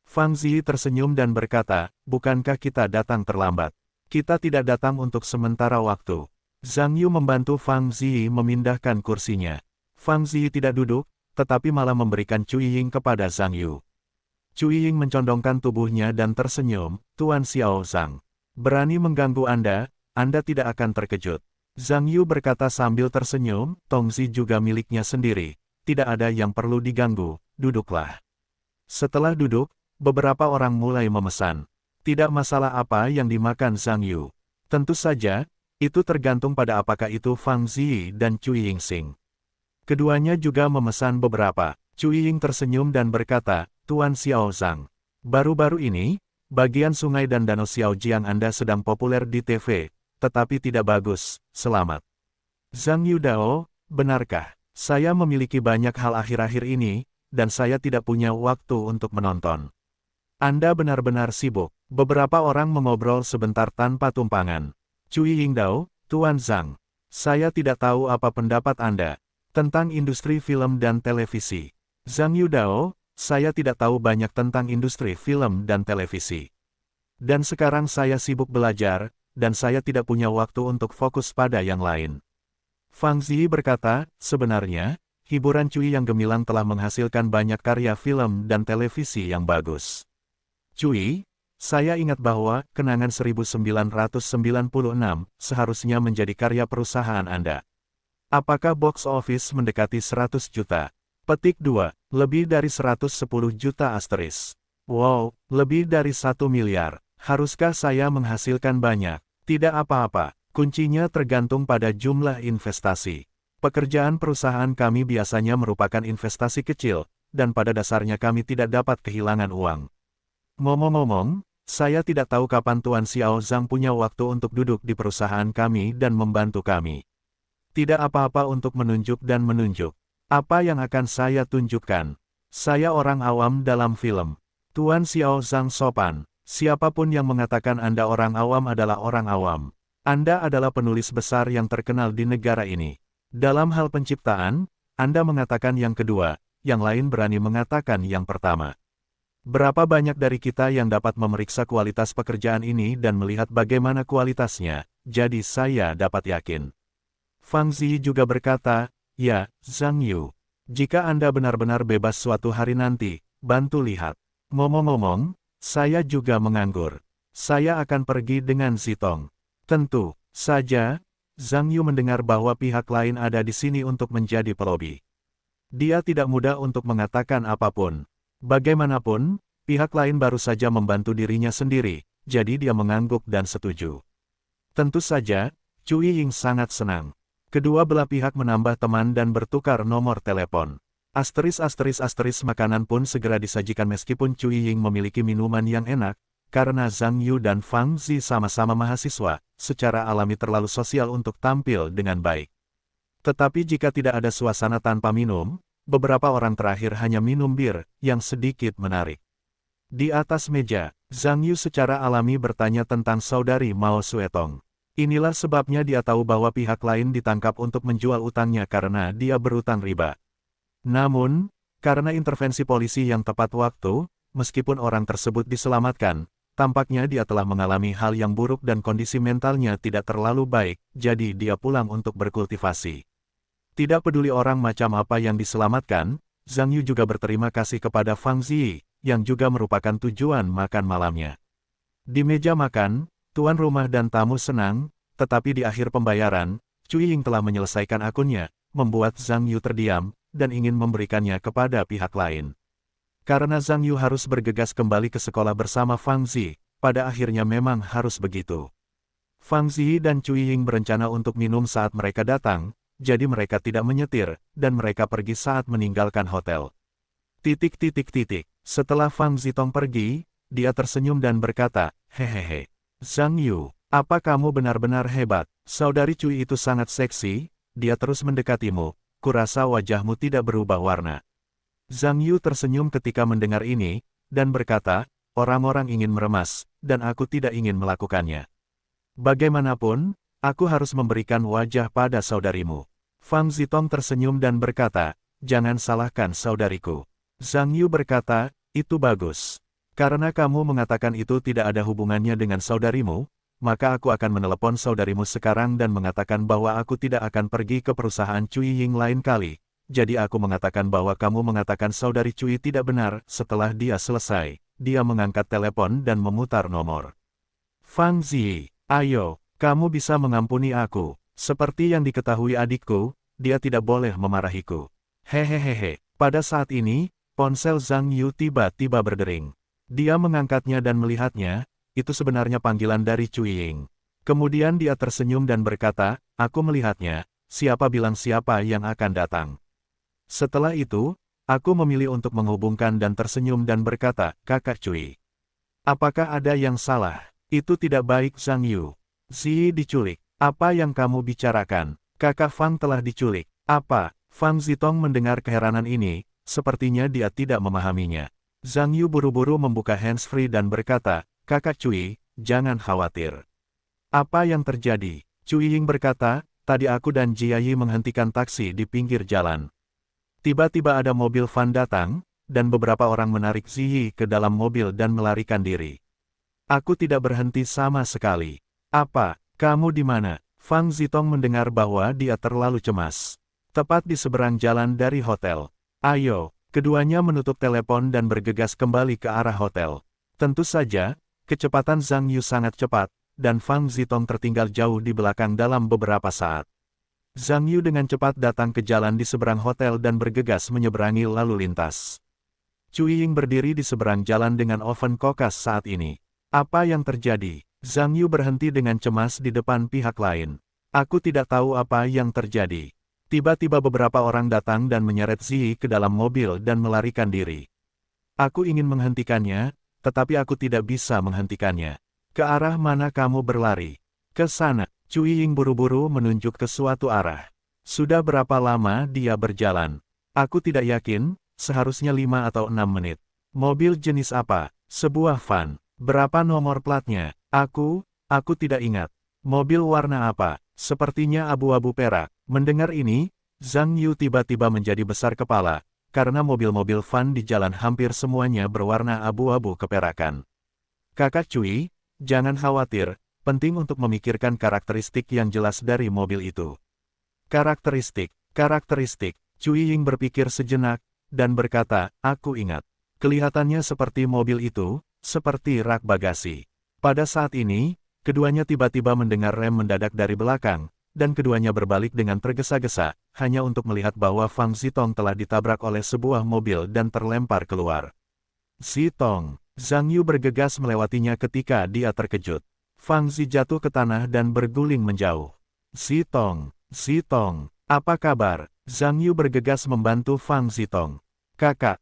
Fang Ziyi tersenyum dan berkata, bukankah kita datang terlambat? Kita tidak datang untuk sementara waktu. Zhang Yu membantu Fang Ziyi memindahkan kursinya. Fang Ziyi tidak duduk, tetapi malah memberikan Cui Ying kepada Zhang Yu. Cui Ying mencondongkan tubuhnya dan tersenyum, Tuan Xiao Zhang. Berani mengganggu Anda tidak akan terkejut. Zhang Yu berkata sambil tersenyum, Tongzi juga miliknya sendiri. Tidak ada yang perlu diganggu, duduklah. Setelah duduk, beberapa orang mulai memesan. Tidak masalah apa yang dimakan Zhang Yu. Tentu saja, itu tergantung pada apakah itu Fang Ziyi dan Cui Yingsing. Keduanya juga memesan beberapa. Cui Ying tersenyum dan berkata, Tuan Xiao Zhang. Baru-baru ini, bagian sungai dan danau Xiaojiang Anda sedang populer di TV, tetapi tidak bagus, selamat. Zhang Yu Dao, benarkah? Saya memiliki banyak hal akhir-akhir ini, dan saya tidak punya waktu untuk menonton. Anda benar-benar sibuk. Beberapa orang mengobrol sebentar tanpa tumpangan. Cui Ying Dao, Tuan Zhang. Saya tidak tahu apa pendapat Anda tentang industri film dan televisi. Zhang Yu Dao, saya tidak tahu banyak tentang industri film dan televisi. Dan sekarang saya sibuk belajar, dan saya tidak punya waktu untuk fokus pada yang lain. Fang Ziyi berkata, sebenarnya, hiburan Cui yang gemilang telah menghasilkan banyak karya film dan televisi yang bagus. Cui, saya ingat bahwa kenangan 1996 seharusnya menjadi karya perusahaan Anda. Apakah box office mendekati 100 juta? Petik 2, lebih dari 110 juta asterisk. Wow, lebih dari 1 miliar. Haruskah saya menghasilkan banyak? Tidak apa-apa, kuncinya tergantung pada jumlah investasi. Pekerjaan perusahaan kami biasanya merupakan investasi kecil, dan pada dasarnya kami tidak dapat kehilangan uang. Ngomong-ngomong, saya tidak tahu kapan Tuan Xiao Zhang punya waktu untuk duduk di perusahaan kami dan membantu kami. Tidak apa-apa untuk menunjuk dan menunjuk. Apa yang akan saya tunjukkan? Saya orang awam dalam film. Tuan Xiao Zhang sopan. Siapapun yang mengatakan Anda orang awam adalah orang awam. Anda adalah penulis besar yang terkenal di negara ini. Dalam hal penciptaan, Anda mengatakan yang kedua, yang lain berani mengatakan yang pertama. Berapa banyak dari kita yang dapat memeriksa kualitas pekerjaan ini dan melihat bagaimana kualitasnya, jadi saya dapat yakin. Fang Ziyi juga berkata, ya, Zhang Yu. Jika Anda benar-benar bebas suatu hari nanti, bantu lihat. Ngomong-ngomong, saya juga menganggur. Saya akan pergi dengan Zitong. Tentu saja, Zhang Yu mendengar bahwa pihak lain ada di sini untuk menjadi pelobi. Dia tidak mudah untuk mengatakan apapun. Bagaimanapun, pihak lain baru saja membantu dirinya sendiri, jadi dia mengangguk dan setuju. Tentu saja, Cui Ying sangat senang. Kedua belah pihak menambah teman dan bertukar nomor telepon. Asteris makanan pun segera disajikan meskipun Cui Ying memiliki minuman yang enak, karena Zhang Yu dan Fang Zi sama-sama mahasiswa, secara alami terlalu sosial untuk tampil dengan baik. Tetapi jika tidak ada suasana tanpa minum, beberapa orang terakhir hanya minum bir, yang sedikit menarik. Di atas meja, Zhang Yu secara alami bertanya tentang saudari Mao Suetong. Inilah sebabnya dia tahu bahwa pihak lain ditangkap untuk menjual utangnya karena dia berutang riba. Namun, karena intervensi polisi yang tepat waktu, meskipun orang tersebut diselamatkan, tampaknya dia telah mengalami hal yang buruk dan kondisi mentalnya tidak terlalu baik, jadi dia pulang untuk berkultivasi. Tidak peduli orang macam apa yang diselamatkan, Zhang Yu juga berterima kasih kepada Fang Ziyi, yang juga merupakan tujuan makan malamnya. Di meja makan, tuan rumah dan tamu senang, tetapi di akhir pembayaran, Cui Ying telah menyelesaikan akunnya, membuat Zhang Yu terdiam, dan ingin memberikannya kepada pihak lain. Karena Zhang Yu harus bergegas kembali ke sekolah bersama Fang Zi, pada akhirnya memang harus begitu. Fang Zi dan Cui Ying berencana untuk minum saat mereka datang, jadi mereka tidak menyetir, dan mereka pergi saat meninggalkan hotel. Setelah Fang Zitong pergi, dia tersenyum dan berkata, hehehe. Zhang Yu, apa kamu benar-benar hebat? Saudari Cui itu sangat seksi, dia terus mendekatimu, kurasa wajahmu tidak berubah warna. Zhang Yu tersenyum ketika mendengar ini, dan berkata, orang-orang ingin meremas, dan aku tidak ingin melakukannya. Bagaimanapun, aku harus memberikan wajah pada saudarimu. Fang Zitong tersenyum dan berkata, jangan salahkan saudariku. Zhang Yu berkata, itu bagus. Karena kamu mengatakan itu tidak ada hubungannya dengan saudarimu, maka aku akan menelepon saudarimu sekarang dan mengatakan bahwa aku tidak akan pergi ke perusahaan Cui Ying lain kali. Jadi aku mengatakan bahwa kamu mengatakan saudari Cui tidak benar. Setelah dia selesai, dia mengangkat telepon dan memutar nomor. Fang Zi, ayo, kamu bisa mengampuni aku. Seperti yang diketahui adikku, dia tidak boleh memarahiku. Hehehehe, pada saat ini, ponsel Zhang Yu tiba-tiba berdering. Dia mengangkatnya dan melihatnya, itu sebenarnya panggilan dari Cui Ying. Kemudian dia tersenyum dan berkata, aku melihatnya, siapa bilang siapa yang akan datang. Setelah itu, aku memilih untuk menghubungkan dan tersenyum dan berkata, kakak Cui. Apakah ada yang salah? Itu tidak baik Zhang Yu. Zi diculik. Apa yang kamu bicarakan? Kakak Fang telah diculik. Apa? Fang Zitong mendengar keheranan ini, sepertinya dia tidak memahaminya. Zhang Yu buru-buru membuka handsfree dan berkata, kakak Cui, jangan khawatir. Apa yang terjadi? Cui Ying berkata, tadi aku dan Jiayi menghentikan taksi di pinggir jalan. Tiba-tiba ada mobil van datang, dan beberapa orang menarik Ziyi ke dalam mobil dan melarikan diri. Aku tidak berhenti sama sekali. Apa, kamu di mana? Fang Zitong mendengar bahwa dia terlalu cemas. Tepat di seberang jalan dari hotel. Ayo, keduanya menutup telepon dan bergegas kembali ke arah hotel. Tentu saja, kecepatan Zhang Yu sangat cepat, dan Fang Zitong tertinggal jauh di belakang dalam beberapa saat. Zhang Yu dengan cepat datang ke jalan di seberang hotel dan bergegas menyeberangi lalu lintas. Cui Ying berdiri di seberang jalan dengan oven kokas saat ini. Apa yang terjadi? Zhang Yu berhenti dengan cemas di depan pihak lain. Aku tidak tahu apa yang terjadi. Tiba-tiba beberapa orang datang dan menyeret Ziyi ke dalam mobil dan melarikan diri. Aku ingin menghentikannya, tetapi aku tidak bisa menghentikannya. Ke arah mana kamu berlari? Ke sana. Cui Ying buru-buru menunjuk ke suatu arah. Sudah berapa lama dia berjalan? Aku tidak yakin, seharusnya 5 atau 6 menit. Mobil jenis apa? Sebuah van. Berapa nomor platnya? Aku tidak ingat. Mobil warna apa? Sepertinya abu-abu perak. Mendengar ini, Zhang Yu tiba-tiba menjadi besar kepala, karena mobil-mobil van di jalan hampir semuanya berwarna abu-abu keperakan. Kakak Cui, jangan khawatir, penting untuk memikirkan karakteristik yang jelas dari mobil itu. Karakteristik. Cui Ying berpikir sejenak, dan berkata, aku ingat. Kelihatannya seperti mobil itu, seperti rak bagasi. Pada saat ini, keduanya tiba-tiba mendengar rem mendadak dari belakang, dan keduanya berbalik dengan tergesa-gesa, hanya untuk melihat bahwa Fang Zitong telah ditabrak oleh sebuah mobil dan terlempar keluar. Zitong! Zhang Yu bergegas melewatinya ketika dia terkejut. Fang Zi jatuh ke tanah dan berguling menjauh. Zitong! Apa kabar? Zhang Yu bergegas membantu Fang Zitong. Kakak,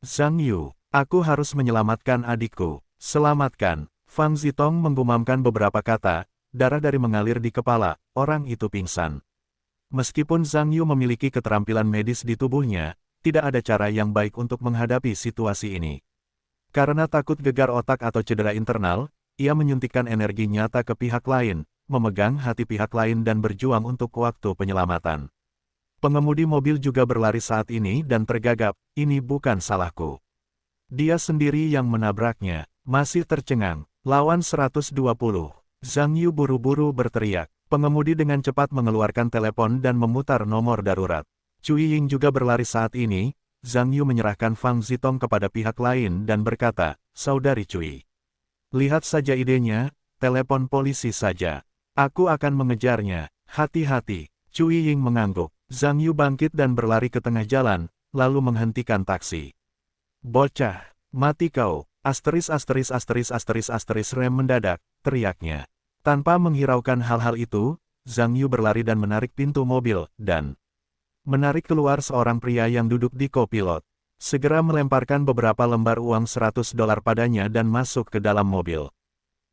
Zhang Yu, aku harus menyelamatkan adikku. Selamatkan. Fang Zitong menggumamkan beberapa kata, darah dari mengalir di kepala, orang itu pingsan. Meskipun Zhang Yu memiliki keterampilan medis di tubuhnya, tidak ada cara yang baik untuk menghadapi situasi ini. Karena takut gegar otak atau cedera internal, ia menyuntikkan energi nyata ke pihak lain, memegang hati pihak lain dan berjuang untuk waktu penyelamatan. Pengemudi mobil juga berlari saat ini dan tergagap, ini bukan salahku. Dia sendiri yang menabraknya, masih tercengang. Lawan 120. Zhang Yu buru-buru berteriak. Pengemudi dengan cepat mengeluarkan telepon dan memutar nomor darurat. Cui Ying juga berlari saat ini. Zhang Yu menyerahkan Fang Zitong kepada pihak lain dan berkata, Saudari Cui. Lihat saja idenya, telepon polisi saja. Aku akan mengejarnya, hati-hati. Cui Ying mengangguk. Zhang Yu bangkit dan berlari ke tengah jalan, lalu menghentikan taksi. Bocah, mati kau. Rem mendadak, teriaknya. Tanpa menghiraukan hal-hal itu, Zhang Yu berlari dan menarik pintu mobil, dan menarik keluar seorang pria yang duduk di kopilot. Segera melemparkan beberapa lembar uang $100 padanya dan masuk ke dalam mobil.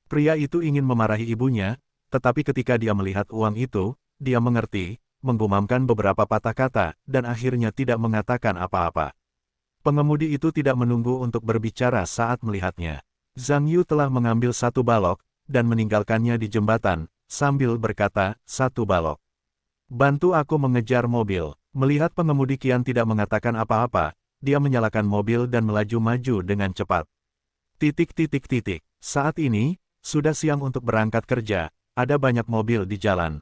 Pria itu ingin memarahi ibunya, tetapi ketika dia melihat uang itu, dia mengerti, menggumamkan beberapa patah kata, dan akhirnya tidak mengatakan apa-apa. Pengemudi itu tidak menunggu untuk berbicara saat melihatnya. Zhang Yu telah mengambil satu balok, dan meninggalkannya di jembatan, sambil berkata, satu balok. Bantu aku mengejar mobil. Melihat pengemudi kian tidak mengatakan apa-apa, dia menyalakan mobil dan melaju maju dengan cepat. Saat ini, sudah siang untuk berangkat kerja, ada banyak mobil di jalan.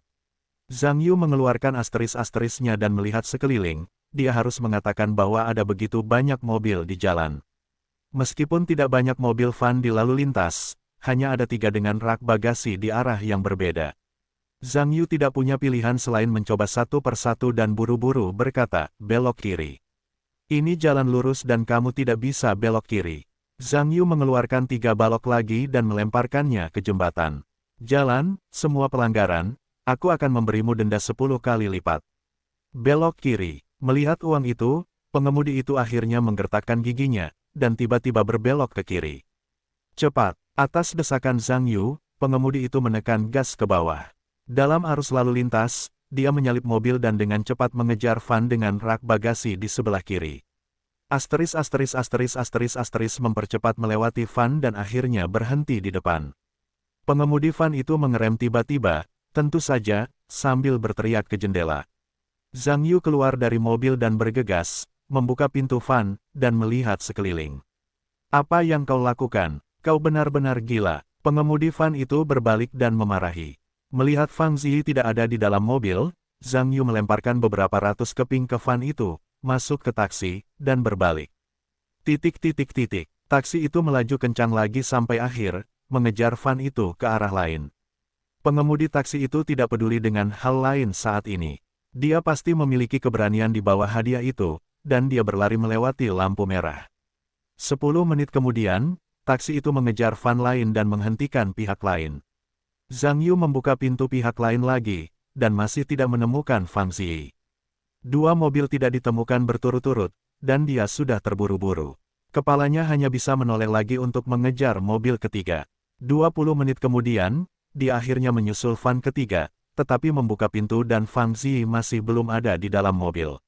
Zhang Yu mengeluarkan asteris-asterisnya dan melihat sekeliling. Dia harus mengatakan bahwa ada begitu banyak mobil di jalan. Meskipun tidak banyak mobil van di lalu lintas, hanya ada 3 dengan rak bagasi di arah yang berbeda. Zhang Yu tidak punya pilihan selain mencoba satu persatu dan buru-buru berkata, belok kiri. Ini jalan lurus dan kamu tidak bisa belok kiri. Zhang Yu mengeluarkan 3 balok lagi dan melemparkannya ke jembatan. Jalan, semua pelanggaran, aku akan memberimu denda 10 kali lipat. Belok kiri. Melihat uang itu, pengemudi itu akhirnya menggertakkan giginya, dan tiba-tiba berbelok ke kiri. Cepat, atas desakan Zhang Yu, pengemudi itu menekan gas ke bawah. Dalam arus lalu lintas, dia menyalip mobil dan dengan cepat mengejar van dengan rak bagasi di sebelah kiri. Asteris mempercepat melewati van dan akhirnya berhenti di depan. Pengemudi van itu mengerem tiba-tiba, tentu saja, sambil berteriak ke jendela. Zhang Yu keluar dari mobil dan bergegas, membuka pintu van, dan melihat sekeliling. Apa yang kau lakukan? Kau benar-benar gila. Pengemudi van itu berbalik dan memarahi. Melihat Fang Ziyi tidak ada di dalam mobil, Zhang Yu melemparkan beberapa ratus keping ke van itu, masuk ke taksi, dan berbalik. Taksi itu melaju kencang lagi sampai akhir, mengejar van itu ke arah lain. Pengemudi taksi itu tidak peduli dengan hal lain saat ini. Dia pasti memiliki keberanian di bawah hadiah itu, dan dia berlari melewati lampu merah. 10 menit kemudian, taksi itu mengejar van lain dan menghentikan pihak lain. Zhang Yu membuka pintu pihak lain lagi, dan masih tidak menemukan Fang Ziyi. 2 mobil tidak ditemukan berturut-turut, dan dia sudah terburu-buru. Kepalanya hanya bisa menoleh lagi untuk mengejar mobil ketiga. 20 menit kemudian, dia akhirnya menyusul van ketiga, tetapi membuka pintu dan Fang Ziyi masih belum ada di dalam mobil.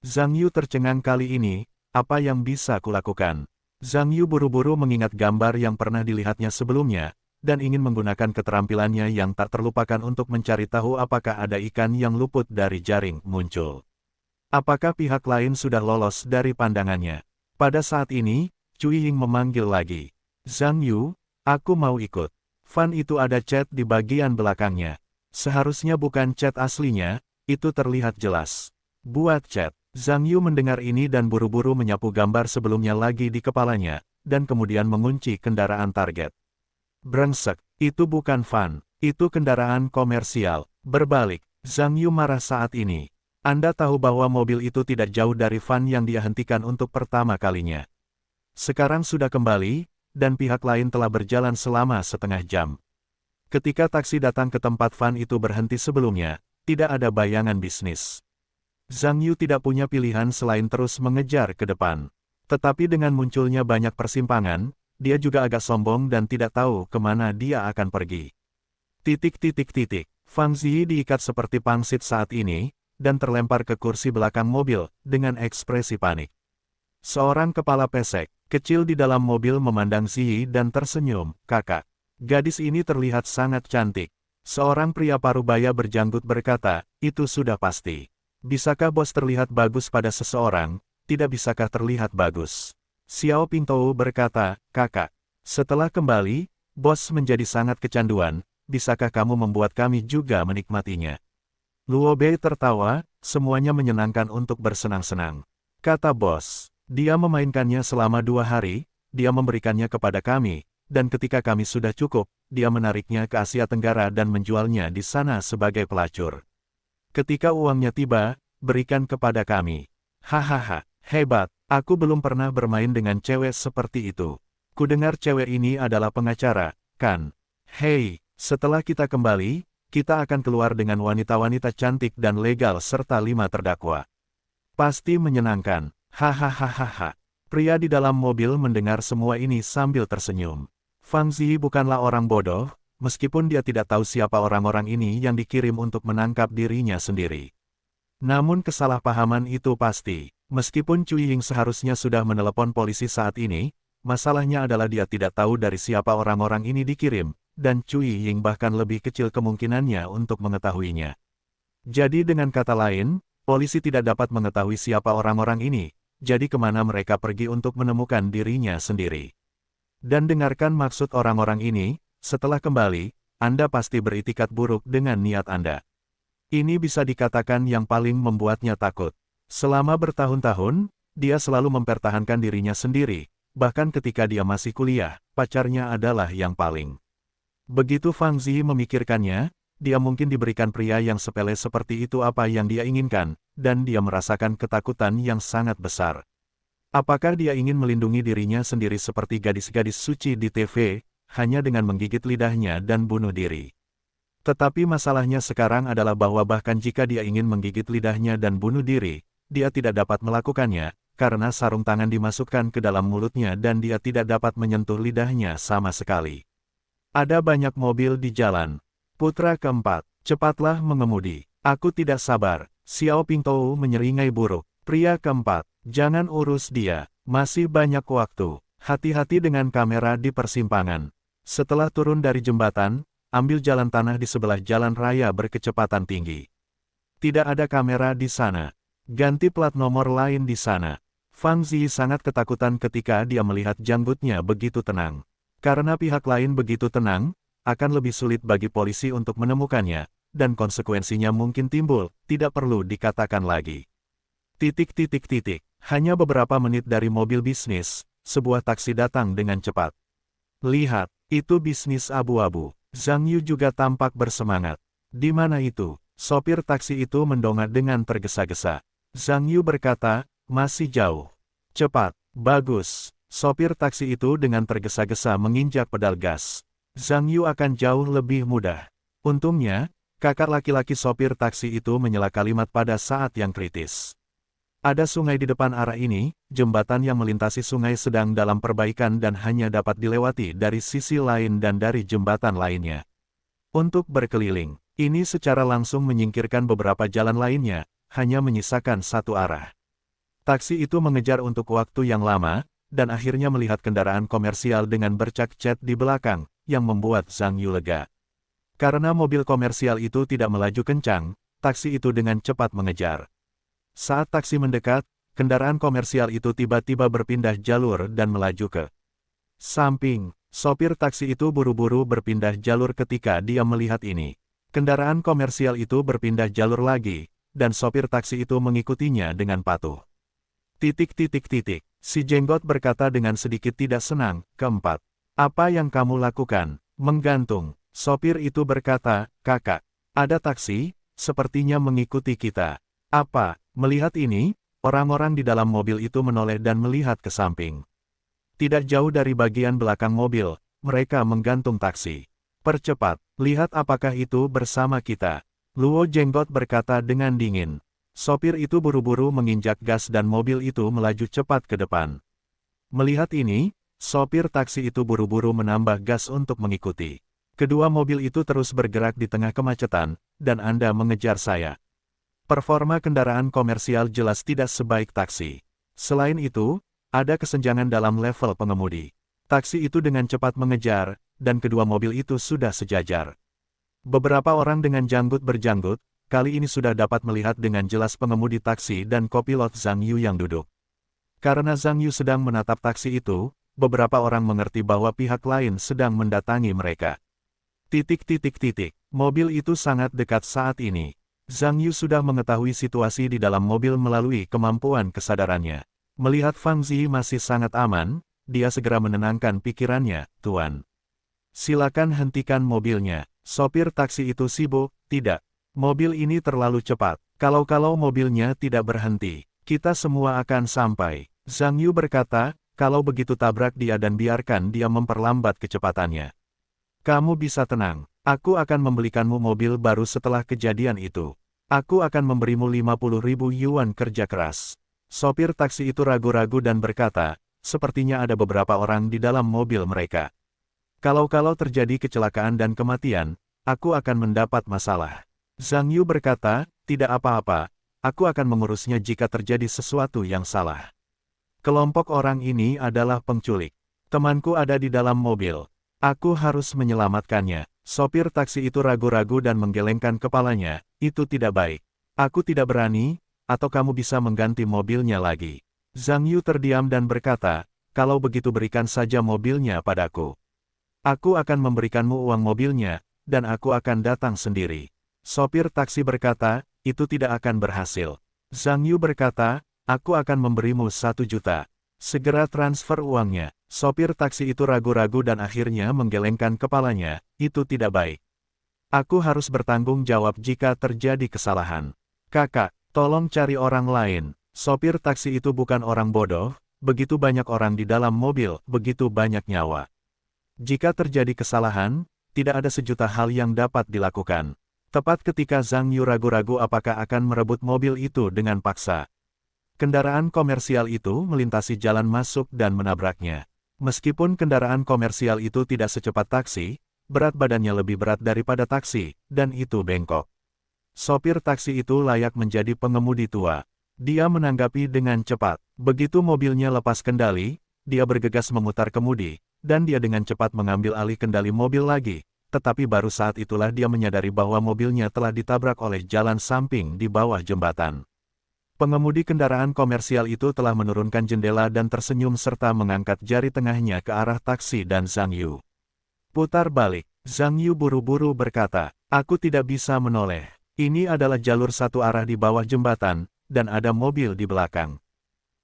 Zhang Yu tercengang kali ini, apa yang bisa kulakukan? Zhang Yu buru-buru mengingat gambar yang pernah dilihatnya sebelumnya, dan ingin menggunakan keterampilannya yang tak terlupakan untuk mencari tahu apakah ada ikan yang luput dari jaring muncul. Apakah pihak lain sudah lolos dari pandangannya? Pada saat ini, Cui Ying memanggil lagi. Zhang Yu, aku mau ikut. Van itu ada cat di bagian belakangnya. Seharusnya bukan cat aslinya, itu terlihat jelas. Buat cat. Zhang Yu mendengar ini dan buru-buru menyapu gambar sebelumnya lagi di kepalanya, dan kemudian mengunci kendaraan target. Brengsek, itu bukan van, itu kendaraan komersial. Berbalik, Zhang Yu marah saat ini. Anda tahu bahwa mobil itu tidak jauh dari van yang dia hentikan untuk pertama kalinya. Sekarang sudah kembali, dan pihak lain telah berjalan selama setengah jam. Ketika taksi datang ke tempat van itu berhenti sebelumnya, tidak ada bayangan bisnis. Zhang Yu tidak punya pilihan selain terus mengejar ke depan. Tetapi dengan munculnya banyak persimpangan, dia juga agak sombong dan tidak tahu kemana dia akan pergi. Fang Ziyi diikat seperti pangsit saat ini, dan terlempar ke kursi belakang mobil, dengan ekspresi panik. Seorang kepala pesek, kecil di dalam mobil memandang Ziyi dan tersenyum, kakak. Gadis ini terlihat sangat cantik. Seorang pria parubaya berjanggut berkata, itu sudah pasti. Bisakah bos terlihat bagus pada seseorang, tidak bisakah terlihat bagus? Xiao Pingtou berkata, kakak. Setelah kembali, bos menjadi sangat kecanduan, bisakah kamu membuat kami juga menikmatinya? Luo Bei tertawa, semuanya menyenangkan untuk bersenang-senang. Kata bos, dia memainkannya selama 2 hari, dia memberikannya kepada kami, dan ketika kami sudah cukup, dia menariknya ke Asia Tenggara dan menjualnya di sana sebagai pelacur. Ketika uangnya tiba, berikan kepada kami. Hahaha, hebat, aku belum pernah bermain dengan cewek seperti itu. Kudengar cewek ini adalah pengacara, kan? Hei, setelah kita kembali, kita akan keluar dengan wanita-wanita cantik dan legal serta 5 terdakwa. Pasti menyenangkan, hahaha. Pria di dalam mobil mendengar semua ini sambil tersenyum. Fang Ziyi bukanlah orang bodoh, meskipun dia tidak tahu siapa orang-orang ini yang dikirim untuk menangkap dirinya sendiri. Namun kesalahpahaman itu pasti. Meskipun Cui Ying seharusnya sudah menelepon polisi saat ini, masalahnya adalah dia tidak tahu dari siapa orang-orang ini dikirim, dan Cui Ying bahkan lebih kecil kemungkinannya untuk mengetahuinya. Jadi dengan kata lain, polisi tidak dapat mengetahui siapa orang-orang ini, jadi kemana mereka pergi untuk menemukan dirinya sendiri. Dan dengarkan maksud orang-orang ini. Setelah kembali, Anda pasti beritikat buruk dengan niat Anda. Ini bisa dikatakan yang paling membuatnya takut. Selama bertahun-tahun, dia selalu mempertahankan dirinya sendiri, bahkan ketika dia masih kuliah, pacarnya adalah yang paling. Begitu Fang Ziyi memikirkannya, dia mungkin diberikan pria yang sepele seperti itu apa yang dia inginkan, dan dia merasakan ketakutan yang sangat besar. Apakah dia ingin melindungi dirinya sendiri seperti gadis-gadis suci di TV, hanya dengan menggigit lidahnya dan bunuh diri? Tetapi masalahnya sekarang adalah bahwa bahkan jika dia ingin menggigit lidahnya dan bunuh diri, dia tidak dapat melakukannya, karena sarung tangan dimasukkan ke dalam mulutnya dan dia tidak dapat menyentuh lidahnya sama sekali. Ada banyak mobil di jalan. Putra keempat, cepatlah mengemudi. Aku tidak sabar. Xiao Pingtou menyeringai buruk. Pria keempat, jangan urus dia. Masih banyak waktu. Hati-hati dengan kamera di persimpangan. Setelah turun dari jembatan, ambil jalan tanah di sebelah jalan raya berkecepatan tinggi. Tidak ada kamera di sana. Ganti plat nomor lain di sana. Fang Ziyi sangat ketakutan ketika dia melihat janggutnya begitu tenang. Karena pihak lain begitu tenang, akan lebih sulit bagi polisi untuk menemukannya, dan konsekuensinya mungkin timbul, tidak perlu dikatakan lagi. Hanya beberapa menit dari mobil bisnis, sebuah taksi datang dengan cepat. Lihat, itu bisnis abu-abu. Zhang Yu juga tampak bersemangat. Di mana itu? Sopir taksi itu mendongak dengan tergesa-gesa. Zhang Yu berkata, masih jauh. Cepat, bagus. Sopir taksi itu dengan tergesa-gesa menginjak pedal gas. Zhang Yu akan jauh lebih mudah. Untungnya, kakak laki-laki sopir taksi itu menyela kalimat pada saat yang kritis. Ada sungai di depan arah ini, jembatan yang melintasi sungai sedang dalam perbaikan dan hanya dapat dilewati dari sisi lain dan dari jembatan lainnya. Untuk berkeliling, ini secara langsung menyingkirkan beberapa jalan lainnya, hanya menyisakan satu arah. Taksi itu mengejar untuk waktu yang lama, dan akhirnya melihat kendaraan komersial dengan bercak cat di belakang, yang membuat Zhang Yu lega. Karena mobil komersial itu tidak melaju kencang, taksi itu dengan cepat mengejar. Saat taksi mendekat, kendaraan komersial itu tiba-tiba berpindah jalur dan melaju ke samping. Sopir taksi itu buru-buru berpindah jalur ketika dia melihat ini. Kendaraan komersial itu berpindah jalur lagi, dan sopir taksi itu mengikutinya dengan patuh. Si jenggot berkata dengan sedikit tidak senang. Keempat, apa yang kamu lakukan? Menggantung. Sopir itu berkata, kakak, ada taksi, sepertinya mengikuti kita. Apa? Melihat ini, orang-orang di dalam mobil itu menoleh dan melihat ke samping. Tidak jauh dari bagian belakang mobil, mereka menggantung taksi. Percepat, lihat apakah itu bersama kita. Luo Jenggot berkata dengan dingin. Sopir itu buru-buru menginjak gas dan mobil itu melaju cepat ke depan. Melihat ini, sopir taksi itu buru-buru menambah gas untuk mengikuti. Kedua mobil itu terus bergerak di tengah kemacetan, dan Anda mengejar saya. Performa kendaraan komersial jelas tidak sebaik taksi. Selain itu, ada kesenjangan dalam level pengemudi. Taksi itu dengan cepat mengejar, dan kedua mobil itu sudah sejajar. Beberapa orang dengan janggut berjanggut, kali ini sudah dapat melihat dengan jelas pengemudi taksi dan kopilot Zhang Yu yang duduk. Karena Zhang Yu sedang menatap taksi itu, beberapa orang mengerti bahwa pihak lain sedang mendatangi mereka. Mobil itu sangat dekat saat ini. Zhang Yu sudah mengetahui situasi di dalam mobil melalui kemampuan kesadarannya. Melihat Fang Zi masih sangat aman, dia segera menenangkan pikirannya, Tuan. Silakan hentikan mobilnya. Sopir taksi itu sibuk, tidak. Mobil ini terlalu cepat. Kalau mobilnya tidak berhenti, kita semua akan sampai. Zhang Yu berkata, kalau begitu tabrak dia dan biarkan dia memperlambat kecepatannya. Kamu bisa tenang. Aku akan membelikanmu mobil baru setelah kejadian itu. Aku akan memberimu 50.000 yuan kerja keras. Sopir taksi itu ragu-ragu dan berkata, sepertinya ada beberapa orang di dalam mobil mereka. Kalau terjadi kecelakaan dan kematian, aku akan mendapat masalah. Zhang Yu berkata, tidak apa-apa, aku akan mengurusnya jika terjadi sesuatu yang salah. Kelompok orang ini adalah penculik. Temanku ada di dalam mobil. Aku harus menyelamatkannya. Sopir taksi itu ragu-ragu dan menggelengkan kepalanya, itu tidak baik. Aku tidak berani, atau kamu bisa mengganti mobilnya lagi. Zhang Yu terdiam dan berkata, kalau begitu berikan saja mobilnya padaku. Aku akan memberikanmu uang mobilnya, dan aku akan datang sendiri. Sopir taksi berkata, itu tidak akan berhasil. Zhang Yu berkata, aku akan memberimu 1 juta. Segera transfer uangnya. Sopir taksi itu ragu-ragu dan akhirnya menggelengkan kepalanya, itu tidak baik. Aku harus bertanggung jawab jika terjadi kesalahan. Kakak, tolong cari orang lain. Sopir taksi itu bukan orang bodoh, begitu banyak orang di dalam mobil, begitu banyak nyawa. Jika terjadi kesalahan, tidak ada sejuta hal yang dapat dilakukan. Tepat ketika Zhang Yu ragu-ragu apakah akan merebut mobil itu dengan paksa. Kendaraan komersial itu melintasi jalan masuk dan menabraknya. Meskipun kendaraan komersial itu tidak secepat taksi, berat badannya lebih berat daripada taksi, dan itu bengkok. Sopir taksi itu layak menjadi pengemudi tua. Dia menanggapi dengan cepat. Begitu mobilnya lepas kendali, dia bergegas memutar kemudi, dan dia dengan cepat mengambil alih kendali mobil lagi. Tetapi baru saat itulah dia menyadari bahwa mobilnya telah ditabrak oleh jalan samping di bawah jembatan. Pengemudi kendaraan komersial itu telah menurunkan jendela dan tersenyum serta mengangkat jari tengahnya ke arah taksi dan Zhang Yu. Putar balik, Zhang Yu buru-buru berkata, aku tidak bisa menoleh. Ini adalah jalur satu arah di bawah jembatan, dan ada mobil di belakang.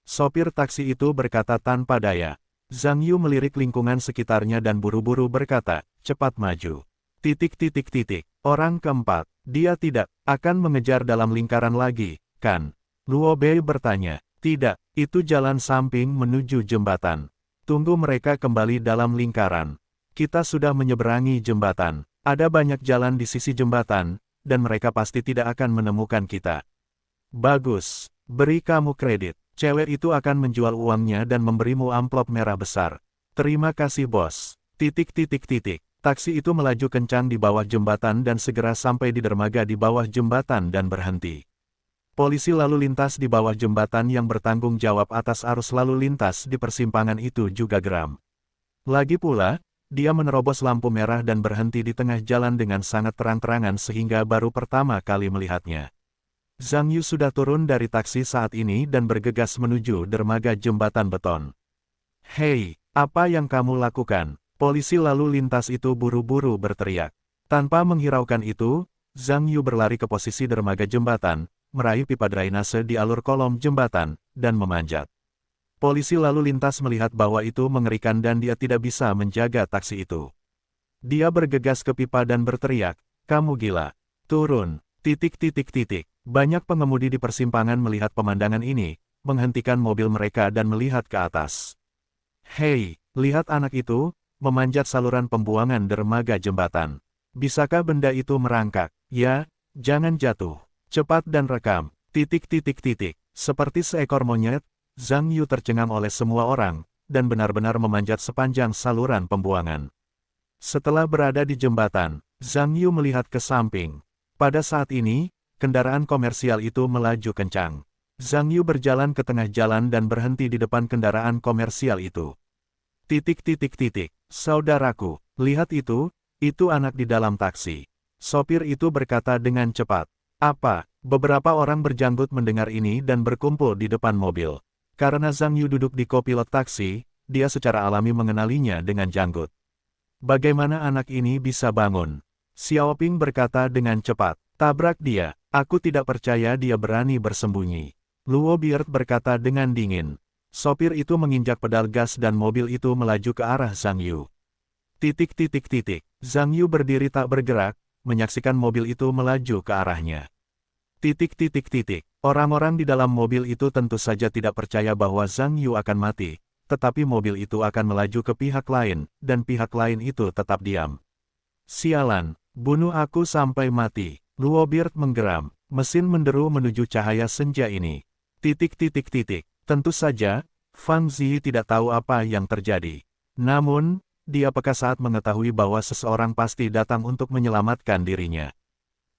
Sopir taksi itu berkata tanpa daya. Zhang Yu melirik lingkungan sekitarnya dan buru-buru berkata, cepat maju. Orang keempat, dia tidak akan mengejar dalam lingkaran lagi, kan? Luo Bei bertanya, tidak, itu jalan samping menuju jembatan. Tunggu mereka kembali dalam lingkaran. Kita sudah menyeberangi jembatan. Ada banyak jalan di sisi jembatan, dan mereka pasti tidak akan menemukan kita. Bagus, beri kamu kredit. Cewek itu akan menjual uangnya dan memberimu amplop merah besar. Terima kasih bos. Taksi itu melaju kencang di bawah jembatan dan segera sampai di dermaga di bawah jembatan dan berhenti. Polisi lalu lintas di bawah jembatan yang bertanggung jawab atas arus lalu lintas di persimpangan itu juga geram. Lagi pula, dia menerobos lampu merah dan berhenti di tengah jalan dengan sangat terang-terangan sehingga baru pertama kali melihatnya. Zhang Yu sudah turun dari taksi saat ini dan bergegas menuju dermaga jembatan beton. Hei, apa yang kamu lakukan? Polisi lalu lintas itu buru-buru berteriak. Tanpa menghiraukan itu, Zhang Yu berlari ke posisi dermaga jembatan, meraih pipa drainase di alur kolom jembatan, dan memanjat. Polisi lalu lintas melihat bahwa itu mengerikan dan dia tidak bisa menjaga taksi itu. Dia bergegas ke pipa dan berteriak, kamu gila. Turun. Banyak pengemudi di persimpangan melihat pemandangan ini, menghentikan mobil mereka dan melihat ke atas. Hei, lihat anak itu, memanjat saluran pembuangan dermaga jembatan. Bisakah benda itu merangkak? Ya, jangan jatuh. Cepat dan rekam. Seperti seekor monyet, Zhang Yu tercengang oleh semua orang, dan benar-benar memanjat sepanjang saluran pembuangan. Setelah berada di jembatan, Zhang Yu melihat ke samping. Pada saat ini, kendaraan komersial itu melaju kencang. Zhang Yu berjalan ke tengah jalan dan berhenti di depan kendaraan komersial itu. Saudaraku, lihat itu anak di dalam taksi. Sopir itu berkata dengan cepat. Apa? Beberapa orang berjanggut mendengar ini dan berkumpul di depan mobil. Karena Zhang Yu duduk di kopilot taksi, dia secara alami mengenalinya dengan janggut. Bagaimana anak ini bisa bangun? Xiaoping berkata dengan cepat. Tabrak dia, aku tidak percaya dia berani bersembunyi. Luo Beard berkata dengan dingin. Sopir itu menginjak pedal gas dan mobil itu melaju ke arah Zhang Yu. Zhang Yu berdiri tak bergerak, menyaksikan mobil itu melaju ke arahnya. Orang-orang di dalam mobil itu tentu saja tidak percaya bahwa Zhang Yu akan mati, tetapi mobil itu akan melaju ke pihak lain, dan pihak lain itu tetap diam. Sialan, bunuh aku sampai mati. Luo Beard menggeram, mesin menderu menuju cahaya senja ini. Tentu saja, Fang Zi tidak tahu apa yang terjadi. Namun, dia peka saat mengetahui bahwa seseorang pasti datang untuk menyelamatkan dirinya.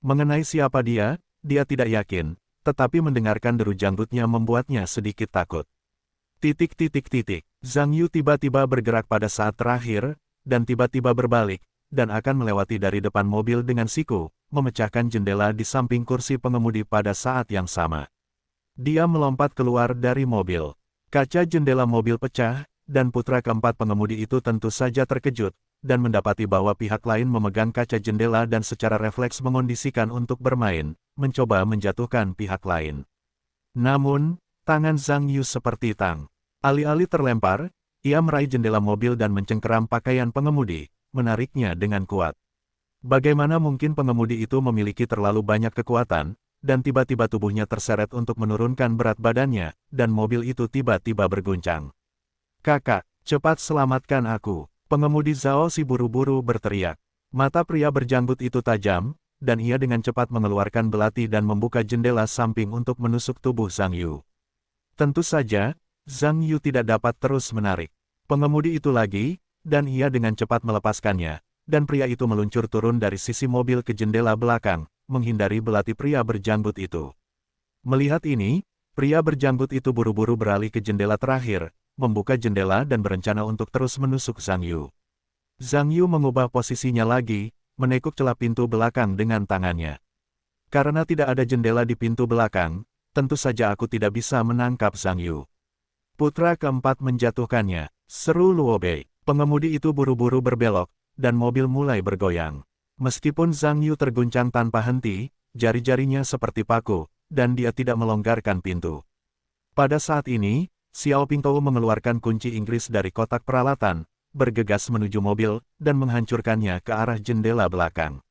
Mengenai siapa dia tidak yakin, tetapi mendengarkan deru janggutnya membuatnya sedikit takut. Zhang Yu tiba-tiba bergerak pada saat terakhir, dan tiba-tiba berbalik, dan akan melewati dari depan mobil dengan siku, memecahkan jendela di samping kursi pengemudi pada saat yang sama. Dia melompat keluar dari mobil. Kaca jendela mobil pecah, dan putra keempat pengemudi itu tentu saja terkejut, dan mendapati bahwa pihak lain memegang kaca jendela dan secara refleks mengondisikan untuk bermain, mencoba menjatuhkan pihak lain. Namun, tangan Zhang Yu seperti tang. Alih-alih terlempar, ia meraih jendela mobil dan mencengkeram pakaian pengemudi, menariknya dengan kuat. Bagaimana mungkin pengemudi itu memiliki terlalu banyak kekuatan, dan tiba-tiba tubuhnya terseret untuk menurunkan berat badannya, dan mobil itu tiba-tiba berguncang. Kakak, cepat selamatkan aku. Pengemudi Zhao Si buru-buru berteriak. Mata pria berjanggut itu tajam, dan ia dengan cepat mengeluarkan belati dan membuka jendela samping untuk menusuk tubuh Zhang Yu. Tentu saja, Zhang Yu tidak dapat terus menarik pengemudi itu lagi, dan ia dengan cepat melepaskannya, dan pria itu meluncur turun dari sisi mobil ke jendela belakang, menghindari belati pria berjanggut itu. Melihat ini, pria berjanggut itu buru-buru beralih ke jendela terakhir, membuka jendela dan berencana untuk terus menusuk Zhang Yu. Zhang Yu mengubah posisinya lagi, menekuk celah pintu belakang dengan tangannya. Karena tidak ada jendela di pintu belakang, tentu saja aku tidak bisa menangkap Zhang Yu. Putra keempat menjatuhkannya, seru Luo Bei. Pengemudi itu buru-buru berbelok, dan mobil mulai bergoyang. Meskipun Zhang Yu terguncang tanpa henti, jari-jarinya seperti paku, dan dia tidak melonggarkan pintu. Pada saat ini, Xiao Pingtou mengeluarkan kunci Inggris dari kotak peralatan, bergegas menuju mobil, dan menghancurkannya ke arah jendela belakang.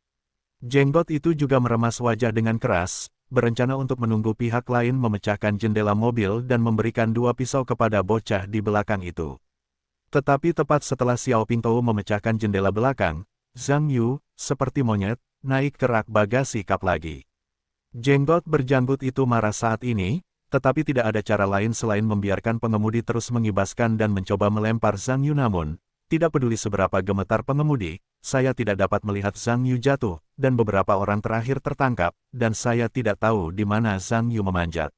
Jenggot itu juga meremas wajah dengan keras, berencana untuk menunggu pihak lain memecahkan jendela mobil dan memberikan 2 pisau kepada bocah di belakang itu. Tetapi tepat setelah Xiao Pingtou memecahkan jendela belakang, Zhang Yu, seperti monyet, naik ke rak bagasi kap lagi. Jenggot berjanggut itu marah saat ini, tetapi tidak ada cara lain selain membiarkan pengemudi terus mengibaskan dan mencoba melempar Zhang Yu. Namun, tidak peduli seberapa gemetar pengemudi, saya tidak dapat melihat Zhang Yu jatuh, dan beberapa orang terakhir tertangkap, dan saya tidak tahu di mana Zhang Yu memanjat.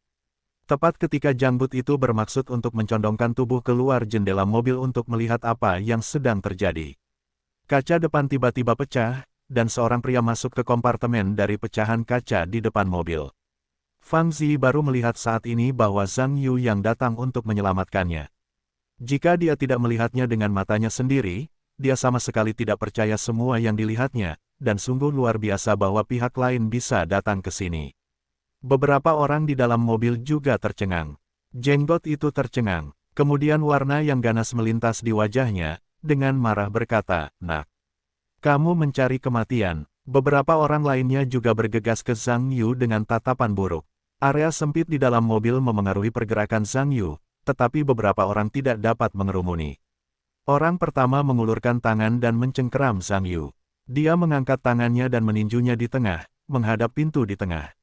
Tepat ketika janggut itu bermaksud untuk mencondongkan tubuh keluar jendela mobil untuk melihat apa yang sedang terjadi. Kaca depan tiba-tiba pecah, dan seorang pria masuk ke kompartemen dari pecahan kaca di depan mobil. Fang Zi baru melihat saat ini bahwa Zhang Yu yang datang untuk menyelamatkannya. Jika dia tidak melihatnya dengan matanya sendiri, dia sama sekali tidak percaya semua yang dilihatnya, dan sungguh luar biasa bahwa pihak lain bisa datang ke sini. Beberapa orang di dalam mobil juga tercengang. Jenggot itu tercengang, kemudian warna yang ganas melintas di wajahnya, dengan marah berkata, "Nak, kamu mencari kematian." Beberapa orang lainnya juga bergegas ke Zhang Yu dengan tatapan buruk. Area sempit di dalam mobil memengaruhi pergerakan Zhang Yu, tetapi beberapa orang tidak dapat mengerumuni. Orang pertama mengulurkan tangan dan mencengkeram Zhang Yu. Dia mengangkat tangannya dan meninjunya di tengah, menghadap pintu di tengah.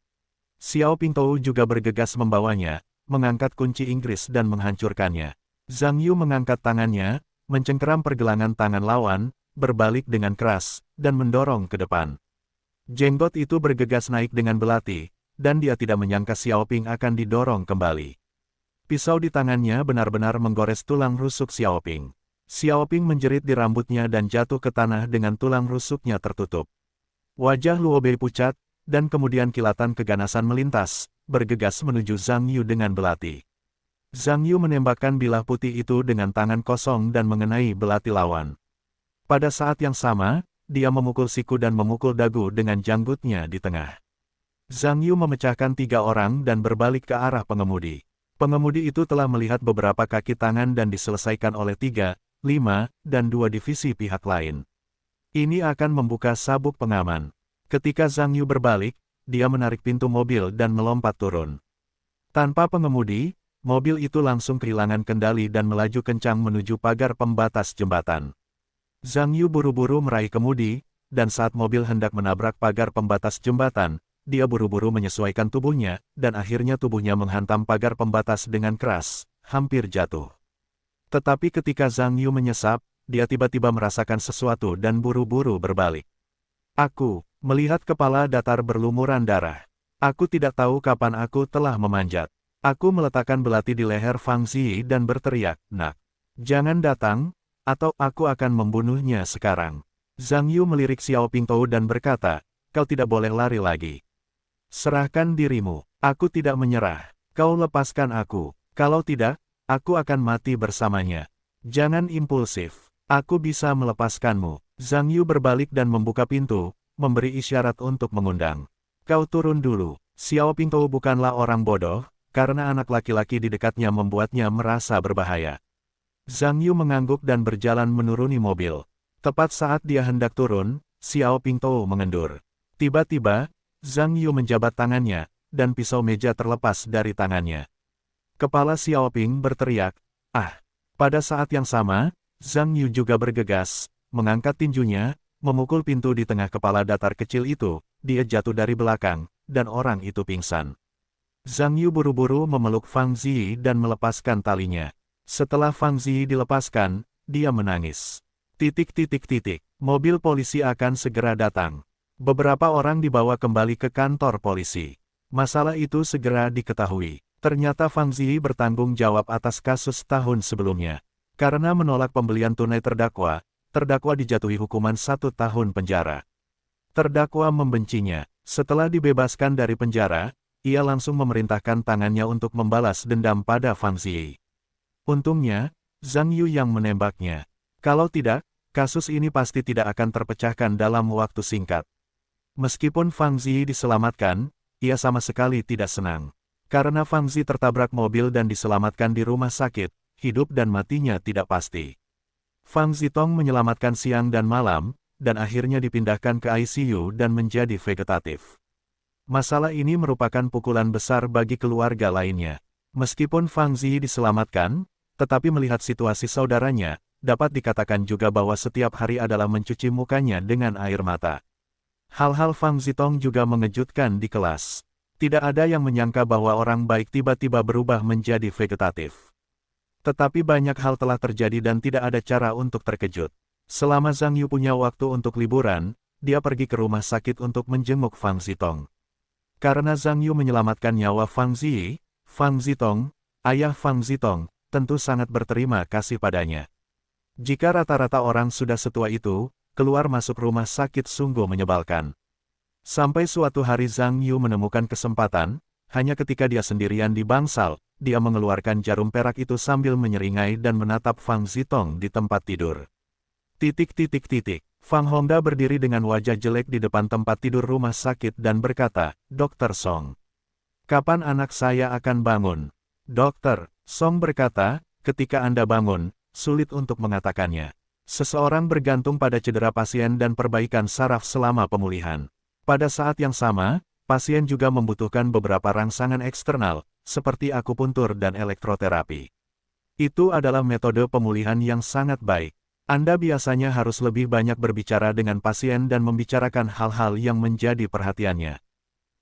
Xiao Pingtou juga bergegas membawanya, mengangkat kunci Inggris dan menghancurkannya. Zhang Yu mengangkat tangannya, mencengkeram pergelangan tangan lawan, berbalik dengan keras, dan mendorong ke depan. Jenggot itu bergegas naik dengan belati, dan dia tidak menyangka Xiao Ping akan didorong kembali. Pisau di tangannya benar-benar menggores tulang rusuk Xiao Ping. Xiao Ping menjerit di rambutnya dan jatuh ke tanah dengan tulang rusuknya tertutup. Wajah Luo Bei pucat, dan kemudian kilatan keganasan melintas, bergegas menuju Zhang Yu dengan belati. Zhang Yu menembakkan bilah putih itu dengan tangan kosong dan mengenai belati lawan. Pada saat yang sama, dia memukul siku dan memukul dagu dengan janggutnya di tengah. Zhang Yu memecahkan 3 orang dan berbalik ke arah pengemudi. Pengemudi itu telah melihat beberapa kaki tangan dan diselesaikan oleh 3, 5, dan 2 divisi pihak lain. Ini akan membuka sabuk pengaman. Ketika Zhang Yu berbalik, dia menarik pintu mobil dan melompat turun. Tanpa pengemudi, mobil itu langsung kehilangan kendali dan melaju kencang menuju pagar pembatas jembatan. Zhang Yu buru-buru meraih kemudi, dan saat mobil hendak menabrak pagar pembatas jembatan, dia buru-buru menyesuaikan tubuhnya, dan akhirnya tubuhnya menghantam pagar pembatas dengan keras, hampir jatuh. Tetapi ketika Zhang Yu menyesap, dia tiba-tiba merasakan sesuatu dan buru-buru berbalik. Aku melihat kepala datar berlumuran darah. Aku tidak tahu kapan aku telah memanjat. Aku meletakkan belati di leher Fang Zi dan berteriak, "Nak, jangan datang, atau aku akan membunuhnya sekarang." Zhang Yu melirik Xiao Pingtou dan berkata, "Kau tidak boleh lari lagi. Serahkan dirimu, aku tidak menyerah. Kau lepaskan aku, kalau tidak, aku akan mati bersamanya. Jangan impulsif, aku bisa melepaskanmu." Zhang Yu berbalik dan membuka pintu, memberi isyarat untuk mengundang. "Kau turun dulu." Xiao Pingtou bukanlah orang bodoh, karena anak laki-laki di dekatnya membuatnya merasa berbahaya. Zhang Yu mengangguk dan berjalan menuruni mobil. Tepat saat dia hendak turun, Xiao Pingtou mengendur. Tiba-tiba, Zhang Yu menjabat tangannya, dan pisau meja terlepas dari tangannya. Kepala Xiao Ping berteriak, "Ah!" Pada saat yang sama, Zhang Yu juga bergegas, mengangkat tinjunya, memukul pintu di tengah kepala datar kecil itu, dia jatuh dari belakang, dan orang itu pingsan. Zhang Yu buru-buru memeluk Fang Zi dan melepaskan talinya. Setelah Fang Zi dilepaskan, dia menangis. Mobil polisi akan segera datang. Beberapa orang dibawa kembali ke kantor polisi. Masalah itu segera diketahui. Ternyata Fang Zi bertanggung jawab atas kasus tahun sebelumnya. Karena menolak pembelian tunai terdakwa dijatuhi hukuman 1 tahun penjara. Terdakwa membencinya. Setelah dibebaskan dari penjara, ia langsung memerintahkan tangannya untuk membalas dendam pada Fang Ziyi. Untungnya, Zhang Yu yang menembaknya. Kalau tidak, kasus ini pasti tidak akan terpecahkan dalam waktu singkat. Meskipun Fang Ziyi diselamatkan, ia sama sekali tidak senang. Karena Fang Ziyi tertabrak mobil dan diselamatkan di rumah sakit, hidup dan matinya tidak pasti. Fang Zitong menyelamatkan siang dan malam, dan akhirnya dipindahkan ke ICU dan menjadi vegetatif. Masalah ini merupakan pukulan besar bagi keluarga lainnya. Meskipun Fang Ziyi diselamatkan, tetapi melihat situasi saudaranya, dapat dikatakan juga bahwa setiap hari adalah mencuci mukanya dengan air mata. Hal-hal Fang Zitong juga mengejutkan di kelas. Tidak ada yang menyangka bahwa orang baik tiba-tiba berubah menjadi vegetatif. Tetapi banyak hal telah terjadi dan tidak ada cara untuk terkejut. Selama Zhang Yu punya waktu untuk liburan, dia pergi ke rumah sakit untuk menjenguk Fang Zitong. Karena Zhang Yu menyelamatkan nyawa Fang Ziyi, Fang Zitong, ayah Fang Zitong, tentu sangat berterima kasih padanya. Jika rata-rata orang sudah setua itu, keluar masuk rumah sakit sungguh menyebalkan. Sampai suatu hari Zhang Yu menemukan kesempatan, hanya ketika dia sendirian di bangsal, dia mengeluarkan jarum perak itu sambil menyeringai dan menatap Fang Zitong di tempat tidur. Fang Hongda berdiri dengan wajah jelek di depan tempat tidur rumah sakit dan berkata, "Dokter Song, kapan anak saya akan bangun?" "Dokter," Song berkata, "ketika Anda bangun, sulit untuk mengatakannya. Seseorang bergantung pada cedera pasien dan perbaikan saraf selama pemulihan. Pada saat yang sama, pasien juga membutuhkan beberapa rangsangan eksternal, seperti akupuntur dan elektroterapi. Itu adalah metode pemulihan yang sangat baik. Anda biasanya harus lebih banyak berbicara dengan pasien dan membicarakan hal-hal yang menjadi perhatiannya.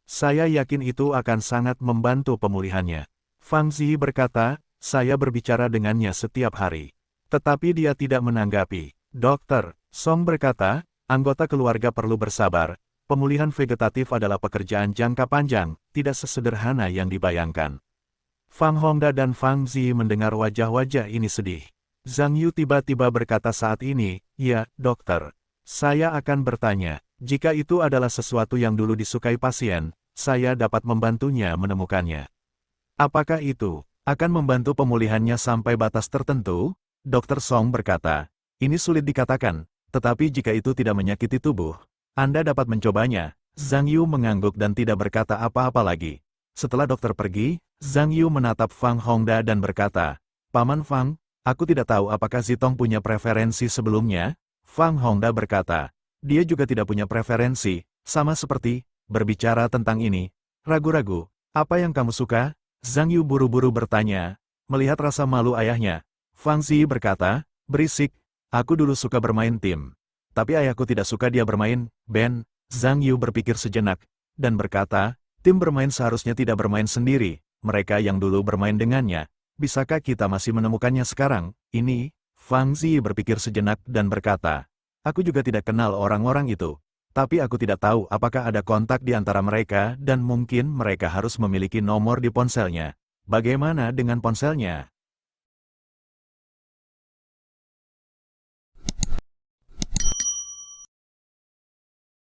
Saya yakin itu akan sangat membantu pemulihannya." Fang Ziyi berkata, "Saya berbicara dengannya setiap hari." Tetapi dia tidak menanggapi. "Dokter," Song berkata, "anggota keluarga perlu bersabar. Pemulihan vegetatif adalah pekerjaan jangka panjang, tidak sesederhana yang dibayangkan." Fang Hongda dan Fang Ziyi mendengar wajah-wajah ini sedih. Zhang Yu tiba-tiba berkata saat ini, "Ya, dokter. Saya akan bertanya, jika itu adalah sesuatu yang dulu disukai pasien, saya dapat membantunya menemukannya." "Apakah itu akan membantu pemulihannya sampai batas tertentu?" Dokter Song berkata, "Ini sulit dikatakan, tetapi jika itu tidak menyakiti tubuh, Anda dapat mencobanya." Zhang Yu mengangguk dan tidak berkata apa-apa lagi. Setelah dokter pergi, Zhang Yu menatap Fang Hongda dan berkata, "Paman Fang, aku tidak tahu apakah Zitong punya preferensi sebelumnya?" Fang Hongda berkata, "Dia juga tidak punya preferensi, sama seperti, berbicara tentang ini, ragu-ragu, apa yang kamu suka?" Zhang Yu buru-buru bertanya, melihat rasa malu ayahnya. Fang Ziyi berkata, "Berisik, aku dulu suka bermain tim. Tapi ayahku tidak suka dia bermain band." Zhang Yu berpikir sejenak, dan berkata, "Tim bermain seharusnya tidak bermain sendiri, mereka yang dulu bermain dengannya. Bisakah kita masih menemukannya sekarang, ini?" Fang Ziyi berpikir sejenak dan berkata, "Aku juga tidak kenal orang-orang itu. Tapi aku tidak tahu apakah ada kontak di antara mereka dan mungkin mereka harus memiliki nomor di ponselnya. Bagaimana dengan ponselnya?"